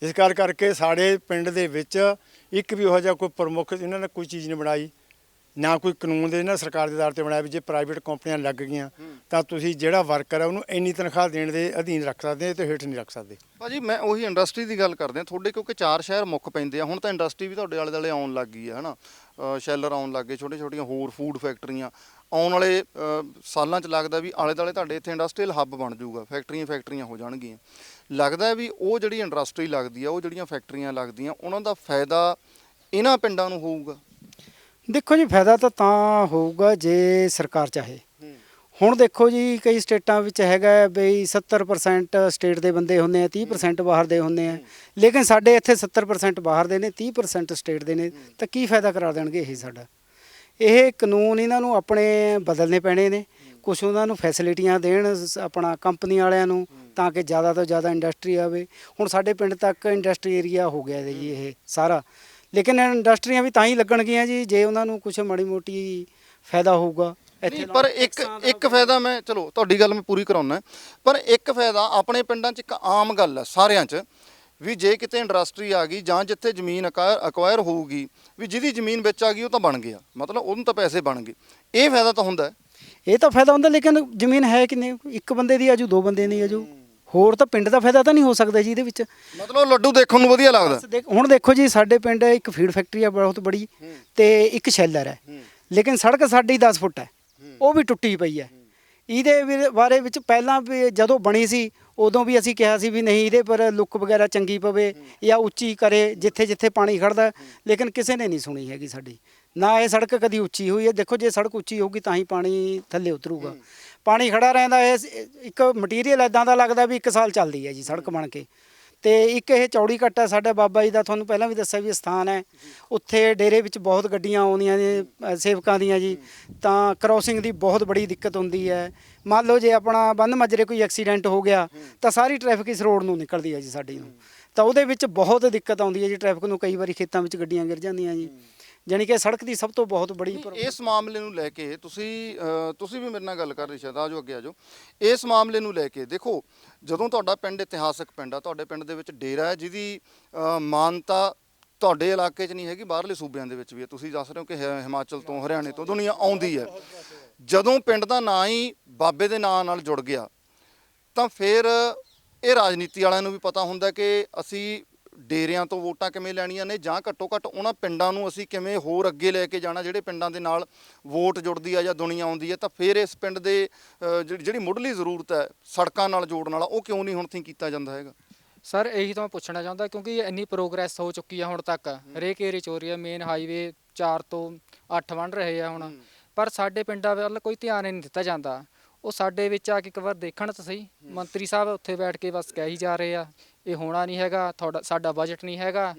B: ਇਸ ਕਰਕੇ ਸਾਡੇ ਪਿੰਡ ਦੇ ਵਿੱਚ ਇੱਕ ਵੀ ਇਹੋ ਜਿਹਾ ਕੋਈ ਪ੍ਰਮੁੱਖ ਇਹਨਾਂ ਨੇ ਕੋਈ ਚੀਜ਼ ਨਹੀਂ ਬਣਾਈ, ਨਾ ਕੋਈ ਕਾਨੂੰਨ ਦੇ ਇਹਨਾਂ ਸਰਕਾਰ ਦੇ ਆਧਾਰ ਤੇ ਬਣਾਇਆ ਵੀ ਜੇ ਪ੍ਰਾਈਵੇਟ ਕੰਪਨੀਆਂ ਲੱਗ ਗਈਆਂ ਤਾਂ ਤੁਸੀਂ ਜਿਹੜਾ ਵਰਕਰ ਹੈ ਉਹਨੂੰ ਇੰਨੀ ਤਨਖਾਹ ਦੇਣ ਦੇ ਅਧੀਨ ਰੱਖ ਸਕਦੇ ਹੋ ਤੇ ਹੇਠ ਨਹੀਂ ਰੱਖ ਸਕਦੇ।
A: ਭਾਜੀ ਮੈਂ ਉਹੀ ਇੰਡਸਟਰੀ ਦੀ ਗੱਲ ਕਰਦੇ ਹਾਂ ਤੁਹਾਡੇ, ਕਿਉਂਕਿ 4 ਸ਼ਹਿਰ ਮੁੱਖ ਪੈਂਦੇ ਆ, ਹੁਣ ਤਾਂ ਇੰਡਸਟਰੀ ਵੀ ਤੁਹਾਡੇ ਆਲੇ ਦੁਆਲੇ ਆਉਣ ਲੱਗ ਗਈ ਹੈ ਹਨਾ, ਸ਼ੈਲਰ ਆਉਣ ਲੱਗ ਗਏ, ਛੋਟੀਆਂ ਛੋਟੀਆਂ ਹੋਰ ਫੂਡ ਫੈਕਟਰੀਆਂ ਆਉਣ ਵਾਲੇ ਸਾਲਾਂ 'ਚ ਲੱਗਦਾ ਵੀ ਆਲੇ ਦੁਆਲੇ ਤੁਹਾਡੇ ਇੱਥੇ ਇੰਡਸਟਰੀਅਲ ਹੱਬ ਬਣ ਜਾਊਗਾ, ਫੈਕਟਰੀਆਂ ਹੋ ਜਾਣਗੀਆਂ। ਲੱਗਦਾ ਵੀ ਉਹ ਜਿਹੜੀ ਇੰਡਸਟਰੀ ਲੱਗਦੀ ਆ, ਉਹ ਜਿਹੜੀਆਂ ਫੈਕਟਰੀਆਂ ਲੱਗਦੀਆਂ, ਉਹਨਾਂ ਦਾ ਫਾਇਦਾ ਇਹਨਾਂ ਪਿੰਡਾਂ ਨੂੰ ਹੋਊਗਾ?
D: ਦੇਖੋ ਜੀ, ਫਾਇਦਾ ਤਾਂ ਹੋਊਗਾ ਜੇ ਸਰਕਾਰ ਚਾਹੇ। ਹੁਣ ਦੇਖੋ ਜੀ, ਕਈ ਸਟੇਟਾਂ ਵਿੱਚ ਹੈਗਾ ਬਈ 70% ਸਟੇਟ ਦੇ ਬੰਦੇ ਹੁੰਦੇ ਆ, 30% ਬਾਹਰ ਦੇ ਹੁੰਦੇ ਆ, ਲੇਕਿਨ ਸਾਡੇ ਇੱਥੇ 70% ਬਾਹਰ ਦੇ ਨੇ, 30% ਸਟੇਟ ਦੇ ਨੇ, ਤਾਂ ਕੀ ਫਾਇਦਾ ਕਰਾ ਦੇਣਗੇ ਇਹ ਸਾਡਾ? ਇਹ ਕਾਨੂੰਨ ਇਹਨਾਂ ਨੂੰ ਆਪਣੇ ਬਦਲਣੇ ਪੈਣੇ ਨੇ, ਕੁਛ ਉਹਨਾਂ ਨੂੰ ਫੈਸਿਲਿਟੀਆਂ ਦੇਣ ਆਪਣਾ ਕੰਪਨੀ ਵਾਲਿਆਂ ਨੂੰ, ਤਾਂ ਕਿ ਜ਼ਿਆਦਾ ਤੋਂ ਜ਼ਿਆਦਾ ਇੰਡਸਟਰੀ ਆਵੇ। ਹੁਣ ਸਾਡੇ ਪਿੰਡ ਤੱਕ ਇੰਡਸਟਰੀ ਏਰੀਆ ਹੋ ਗਿਆ ਜੀ ਇਹ ਸਾਰਾ, ਲੇਕਿਨ ਇੰਡਸਟਰੀਆਂ ਵੀ ਤਾਂ ਹੀ ਲੱਗਣਗੀਆਂ ਜੀ ਜੇ ਉਹਨਾਂ ਨੂੰ ਕੁਛ ਮਾੜੀ ਮੋਟੀ ਫਾਇਦਾ ਹੋਊਗਾ ਇੱਥੇ।
A: ਪਰ ਇੱਕ ਫਾਇਦਾ, ਮੈਂ ਚਲੋ ਤੁਹਾਡੀ ਗੱਲ ਮੈਂ ਪੂਰੀ ਕਰਾਉਣਾ, ਪਰ ਇੱਕ ਫਾਇਦਾ ਆਪਣੇ ਪਿੰਡਾਂ 'ਚ ਇੱਕ ਆਮ ਗੱਲ ਹੈ ਸਾਰਿਆਂ 'ਚ ਵੀ ਜੇ ਕਿਤੇ ਇੰਡਸਟਰੀ ਆ ਗਈ ਜਾਂ ਜਿੱਥੇ ਜ਼ਮੀਨ ਅਕਵਾਇਰ ਹੋਊਗੀ, ਵੀ ਜਿਹਦੀ ਜ਼ਮੀਨ ਵਿੱਚ ਆ ਗਈ ਉਹ ਤਾਂ ਬਣ ਗਿਆ, ਮਤਲਬ ਉਹਨੂੰ ਤਾਂ ਪੈਸੇ ਬਣ ਗਏ, ਇਹ ਫਾਇਦਾ ਤਾਂ ਹੁੰਦਾ।
D: ਇਹ ਤਾਂ ਫਾਇਦਾ ਹੁੰਦਾ, ਲੇਕਿਨ ਜ਼ਮੀਨ ਹੈ ਕਿੰਨੇ? ਇੱਕ ਬੰਦੇ ਦੀ ਆਜੂ, 2 ਬੰਦੇ ਦੀ ਆਜੂ, ਹੋਰ ਤਾਂ ਪਿੰਡ ਦਾ ਫਾਇਦਾ ਤਾਂ ਨਹੀਂ ਹੋ ਸਕਦਾ ਜੀ ਇਹਦੇ ਵਿੱਚ।
A: ਮਤਲਬ ਲੱਡੂ ਦੇਖਣ ਨੂੰ ਵਧੀਆ ਲੱਗਦਾ।
D: ਹੁਣ ਦੇਖੋ ਜੀ, ਸਾਡੇ ਪਿੰਡ ਇੱਕ ਫੀਡ ਫੈਕਟਰੀ ਆ ਬਹੁਤ ਬੜੀ ਤੇ ਇੱਕ ਸ਼ੈਲਰ ਹੈ, ਲੇਕਿਨ ਸੜਕ ਸਾਡੀ 10 ਫੁੱਟ ਹੈ, ਉਹ ਵੀ ਟੁੱਟੀ ਪਈ ਹੈ। ਇਹਦੇ ਬਾਰੇ ਵਿੱਚ ਪਹਿਲਾਂ ਵੀ ਜਦੋਂ ਬਣੀ ਸੀ ਉਦੋਂ ਵੀ ਅਸੀਂ ਕਿਹਾ ਸੀ ਵੀ ਨਹੀਂ ਇਹਦੇ ਪਰ ਲੁੱਕ ਵਗੈਰਾ ਚੰਗੀ ਪਵੇ ਜਾਂ ਉੱਚੀ ਕਰੇ ਜਿੱਥੇ ਜਿੱਥੇ ਪਾਣੀ ਖੜਦਾ, ਲੇਕਿਨ ਕਿਸੇ ਨੇ ਨਹੀਂ ਸੁਣੀ ਹੈਗੀ ਸਾਡੀ। ਨਾ ਇਹ ਸੜਕ ਕਦੀ ਉੱਚੀ ਹੋਈ ਹੈ। ਦੇਖੋ ਜੇ ਸੜਕ ਉੱਚੀ ਹੋਊਗੀ ਤਾਂ ਹੀ ਪਾਣੀ ਥੱਲੇ ਉਤਰੂਗਾ। ਪਾਣੀ ਖੜਾ ਰਹਿੰਦਾ, ਇਹ ਇੱਕ ਮਟੀਰੀਅਲ ਇੱਦਾਂ ਦਾ ਲੱਗਦਾ ਵੀ 1 ਸਾਲ ਚੱਲਦੀ ਹੈ ਜੀ ਸੜਕ ਬਣ ਕੇ। ਤੇ ਇੱਕ ਇਹ ਚੌੜੀ ਕੱਟ ਹੈ ਸਾਡਾ ਬਾਬਾ ਜੀ ਦਾ, ਤੁਹਾਨੂੰ ਪਹਿਲਾਂ ਵੀ ਦੱਸਿਆ ਵੀ ਸਥਾਨ ਹੈ, ਉੱਥੇ ਡੇਰੇ ਵਿੱਚ ਬਹੁਤ ਗੱਡੀਆਂ ਆਉਂਦੀਆਂ ਨੇ ਸੇਵਕਾਂ ਦੀਆਂ ਜੀ, ਤਾਂ ਕ੍ਰੋਸਿੰਗ ਦੀ ਬਹੁਤ ਬੜੀ ਦਿੱਕਤ ਹੁੰਦੀ ਹੈ। ਮੰਨ ਲਓ ਜੇ ਆਪਣਾ ਬੰਨ ਮਾਜਰੇ ਕੋਈ ਐਕਸੀਡੈਂਟ ਹੋ ਗਿਆ ਤਾਂ ਸਾਰੀ ਟ੍ਰੈਫਿਕ ਇਸ ਰੋਡ ਨੂੰ ਨਿਕਲਦੀ ਹੈ ਜੀ ਸਾਡੀ ਨੂੰ, ਤਾਂ ਉਹਦੇ ਵਿੱਚ ਬਹੁਤ ਦਿੱਕਤ ਆਉਂਦੀ ਹੈ ਜੀ ਟ੍ਰੈਫਿਕ ਨੂੰ। ਕਈ ਵਾਰੀ ਖੇਤਾਂ ਵਿੱਚ ਗੱਡੀਆਂ ਗਿਰ ਜਾਂਦੀਆਂ ਜੀ, ਜਾਣੀ ਕਿ ਸੜਕ ਦੀ ਸਭ ਤੋਂ ਬਹੁਤ ਬੜੀ
A: ਇਸ ਮਾਮਲੇ ਨੂੰ ਲੈ ਕੇ ਤੁਸੀਂ ਵੀ ਮੇਰੇ ਨਾਲ ਗੱਲ ਕਰ ਰਹੇ, ਸ਼ਾਇਦ ਆਜੋ ਅੱਗੇ ਆਜੋ। ਇਸ ਮਾਮਲੇ ਨੂੰ ਲੈ ਕੇ ਦੇਖੋ, ਜਦੋਂ ਤੁਹਾਡਾ ਪਿੰਡ ਇਤਿਹਾਸਕ ਪਿੰਡ ਆ, ਤੁਹਾਡੇ ਪਿੰਡ ਦੇ ਵਿੱਚ ਡੇਰਾ ਹੈ ਜਿਹਦੀ ਮਾਨਤਾ ਤੁਹਾਡੇ ਇਲਾਕੇ 'ਚ ਨਹੀਂ ਹੈਗੀ, ਬਾਹਰਲੇ ਸੂਬਿਆਂ ਦੇ ਵਿੱਚ ਵੀ ਹੈ। ਤੁਸੀਂ ਦੱਸ ਰਹੇ ਹੋ ਕਿ ਹਿਮਾਚਲ ਤੋਂ, ਹਰਿਆਣੇ ਤੋਂ ਦੁਨੀਆ ਆਉਂਦੀ ਹੈ। ਜਦੋਂ ਪਿੰਡ ਦਾ ਨਾਂ ਹੀ ਬਾਬੇ ਦੇ ਨਾਂ ਨਾਲ ਜੁੜ ਗਿਆ ਤਾਂ ਫਿਰ ਇਹ ਰਾਜਨੀਤੀ ਵਾਲਿਆਂ ਨੂੰ ਵੀ ਪਤਾ ਹੁੰਦਾ ਕਿ ਅਸੀਂ ਡੇਰਿਆਂ ਤੋਂ ਵੋਟਾਂ ਕਿਵੇਂ ਲੈਣੀਆਂ ਨੇ, ਜਾਂ ਘੱਟੋ ਘੱਟ ਉਹਨਾਂ ਪਿੰਡਾਂ ਨੂੰ ਅਸੀਂ ਕਿਵੇਂ ਹੋਰ ਅੱਗੇ ਲੈ ਕੇ ਜਾਣਾ ਜਿਹੜੇ ਪਿੰਡਾਂ ਦੇ ਨਾਲ ਵੋਟ ਜੁੜਦੀ ਆ ਜਾਂ ਦੁਨੀਆ ਆਉਂਦੀ ਹੈ। ਤਾਂ ਫਿਰ ਇਸ ਪਿੰਡ ਦੇ ਜਿਹੜੀ ਮੁੱਢਲੀ ਜ਼ਰੂਰਤ ਹੈ ਸੜਕਾਂ ਨਾਲ ਜੋੜਨ ਵਾਲਾ, ਉਹ ਕਿਉਂ ਨਹੀਂ ਹੁਣ ਤੱਕ ਕੀਤਾ ਜਾਂਦਾ ਹੈਗਾ?
E: ਸਰ ਇਹੀ ਤਾਂ ਮੈਂ ਪੁੱਛਣਾ ਚਾਹੁੰਦਾ, ਕਿਉਂਕਿ ਇੰਨੀ ਪ੍ਰੋਗਰੈਸ ਹੋ ਚੁੱਕੀ ਆ ਹੁਣ ਤੱਕ, ਹਰੇਕ ਏਰੀਏ 'ਚ ਹੋ ਰਹੀ ਹੈ। ਮੇਨ ਹਾਈਵੇ 4 ਤੋਂ 8 ਬਣ ਰਹੇ ਆ ਹੁਣ, ਪਰ ਸਾਡੇ ਪਿੰਡਾਂ ਵੱਲ ਕੋਈ ਧਿਆਨ ਹੀ ਨਹੀਂ ਦਿੱਤਾ ਜਾਂਦਾ। ਉਹ ਸਾਡੇ ਵਿੱਚ ਆ ਕੇ ਇੱਕ ਵਾਰ ਦੇਖਣ ਤਾਂ ਸਹੀ, ਮੰਤਰੀ ਸਾਹਿਬ ਉੱਥੇ ਬੈਠ ਕੇ ਬਸ ਕਹਿ ਹੀ ਜਾ ਰਹੇ ਆ ਇਹ ਹੋਣਾ ਨਹੀਂ ਹੈਗਾ, ਸਾਡਾ ਬਜਟ ਨਹੀਂ ਹੈਗਾ,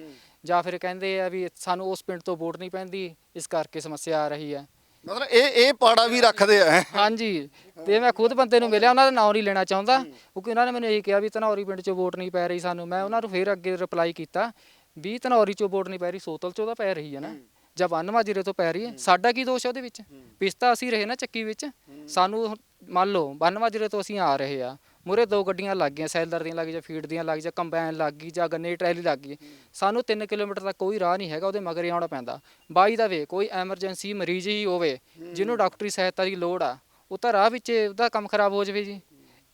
E: ਜਾਂ ਫਿਰ ਕਹਿੰਦੇ ਆ ਵੀ ਸਾਨੂੰ ਉਸ ਪਿੰਡ ਤੋਂ ਵੋਟ ਨਹੀਂ ਪੈਂਦੀ, ਇਸ ਕਰਕੇ ਸਮੱਸਿਆ ਆ ਰਹੀ ਹੈ।
A: ਮਤਲਬ ਇਹ ਪਾੜਾ ਵੀ ਰੱਖਦੇ ਆ।
E: ਹਾਂਜੀ, ਤੇ ਮੈਂ ਖੁਦ ਬੰਦੇ ਨੂੰ ਮਿਲਿਆ, ਉਹਨਾਂ ਦਾ ਨਾਂ ਨਹੀਂ ਲੈਣਾ ਚਾਹੁੰਦਾ, ਕਿਉਂਕਿ ਉਹਨਾਂ ਨੇ ਮੈਨੂੰ ਇਹ ਕਿਹਾ ਵੀ ਧਨੌਰੀ ਪਿੰਡ 'ਚੋਂ ਵੋਟ ਨਹੀਂ ਪੈ ਰਹੀ ਸਾਨੂੰ। ਮੈਂ ਉਹਨਾਂ ਨੂੰ ਫਿਰ ਅੱਗੇ ਰਿਪਲਾਈ ਕੀਤਾ ਵੀ ਧਨੌਰੀ 'ਚੋਂ ਵੋਟ ਨਹੀਂ ਪੈ ਰਹੀ, ਸੋਤਲ 'ਚੋਂ ਤਾਂ ਪੈ ਰਹੀ ਹੈ ਨਾ, ਜਾਂ ਬੰਨ ਮਾਜਰੇ ਤੋਂ ਪੈ ਰਹੀ ਹੈ, ਸਾਡਾ ਕੀ ਦੋਸ਼ ਹੈ ਉਹਦੇ ਵਿੱਚ? ਪਿਸਤਾ ਅਸੀਂ ਰਹੇ ਨਾ ਚੱਕੀ ਵਿੱਚ, ਸਾਨੂੰ ਮੰਨ ਲਓ ਬੰਨ ਮਾਜਰੇ ਤੋਂ ਅਸੀਂ ਆ ਰਹੇ ਆ, ਮੂਹਰੇ 2 ਗੱਡੀਆਂ ਲੱਗ ਗਈਆਂ, ਸੈਲਰ ਦੀਆਂ ਲੱਗ ਜਾਂ ਫੀਡ ਦੀਆਂ ਲੱਗ ਜਾਂ ਕੰਬਾਈਨ ਲੱਗ ਗਈ ਜਾਂ ਗੰਨੇ ਦੀ ਟਰੈਲੀ ਲੱਗ ਗਈ, ਸਾਨੂੰ 3 ਕਿਲੋਮੀਟਰ ਤੱਕ ਕੋਈ ਰਾਹ ਨਹੀਂ ਹੈਗਾ, ਉਹਦੇ ਮਗਰ ਆਉਣਾ ਪੈਂਦਾ। ਬਾਈ ਦਾ ਵੇ ਕੋਈ ਐਮਰਜੈਂਸੀ ਮਰੀਜ਼ ਹੀ ਹੋਵੇ ਜਿਹਨੂੰ ਡਾਕਟਰੀ ਸਹਾਇਤਾ ਦੀ ਲੋੜ ਆ, ਉਹ ਤਾਂ ਰਾਹ ਵਿੱਚ ਉਹਦਾ ਕੰਮ ਖਰਾਬ ਹੋ ਜਾਵੇ ਜੀ।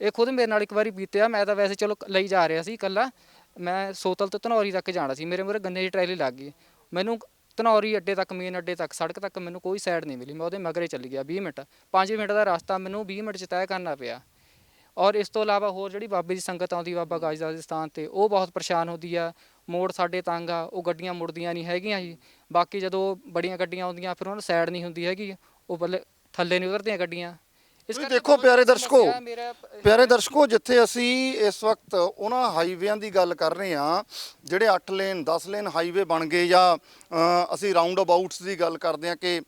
E: ਇਹ ਖੁਦ ਮੇਰੇ ਨਾਲ ਇੱਕ ਵਾਰੀ ਬੀਤਿਆ। ਮੈਂ ਤਾਂ ਵੈਸੇ ਚਲੋ ਲਈ ਜਾ ਰਿਹਾ ਸੀ ਇਕੱਲਾ, ਮੈਂ ਸੋਤਲ ਤੋਂ ਧਨੌਰੀ ਤੱਕ ਜਾਣਾ ਸੀ, ਮੇਰੇ ਮੂਹਰੇ ਗੰਨੇ ਦੀ ਟਰੈਲੀ ਲੱਗ ਗਈ, ਮੈਨੂੰ ਧਨੌਰੀ ਅੱਡੇ ਤੱਕ, ਮੇਨ ਅੱਡੇ ਤੱਕ, ਸੜਕ ਤੱਕ ਮੈਨੂੰ ਕੋਈ ਸਾਈਡ ਨਹੀਂ ਮਿਲੀ, ਮੈਂ ਉਹਦੇ ਮਗਰੇ ਚੱਲੀ ਗਿਆ। 20 ਮਿੰਟ 5 ਮਿੰਟ ਦਾ ਰਸਤਾ ਮੈਨੂੰ 20 ਮਿੰਟ 'ਚ ਤੈਅ ਕਰਨਾ ਪਿਆ। ਔਰ ਇਸ ਤੋਂ ਇਲਾਵਾ ਹੋਰ ਜਿਹੜੀ ਬਾਬੇ ਦੀ ਸੰਗਤ ਆਉਂਦੀ ਬਾਬਾ ਗਾਜਦਾਸ ਦੇ ਸਥਾਨ 'ਤੇ, ਉਹ ਬਹੁਤ ਪਰੇਸ਼ਾਨ ਹੁੰਦੀ ਆ। ਮੋੜ ਸਾਡੇ ਤੰਗ ਆ, ਉਹ ਗੱਡੀਆਂ ਮੁੜਦੀਆਂ ਨਹੀਂ ਹੈਗੀਆਂ ਜੀ। ਬਾਕੀ ਜਦੋਂ ਬੜੀਆਂ ਗੱਡੀਆਂ ਆਉਂਦੀਆਂ ਫਿਰ ਉਹਨਾਂ ਨੂੰ ਸਾਈਡ ਨਹੀਂ ਹੁੰਦੀ ਹੈਗੀ, ਉਹ ਬੱਲੇ ਥੱਲੇ ਨਹੀਂ ਉਤਰਦੀਆਂ ਗੱਡੀਆਂ।
A: ਤੁਸੀਂ ਦੇਖੋ ਪਿਆਰੇ ਦਰਸ਼ਕੋ, ਜਿੱਥੇ ਅਸੀਂ ਇਸ ਵਕਤ ਉਹਨਾਂ ਹਾਈਵੇਆਂ ਦੀ ਗੱਲ ਕਰ ਰਹੇ ਹਾਂ ਜਿਹੜੇ 8 ਲੇਨ 10 ਲੇਨ ਹਾਈਵੇ ਬਣ ਗਏ, ਜਾਂ ਅਸੀਂ ਰਾਉਂਡ ਅਬਾਊਟਸ ਦੀ ਗੱਲ ਕਰਦੇ ਹਾਂ ਕਿ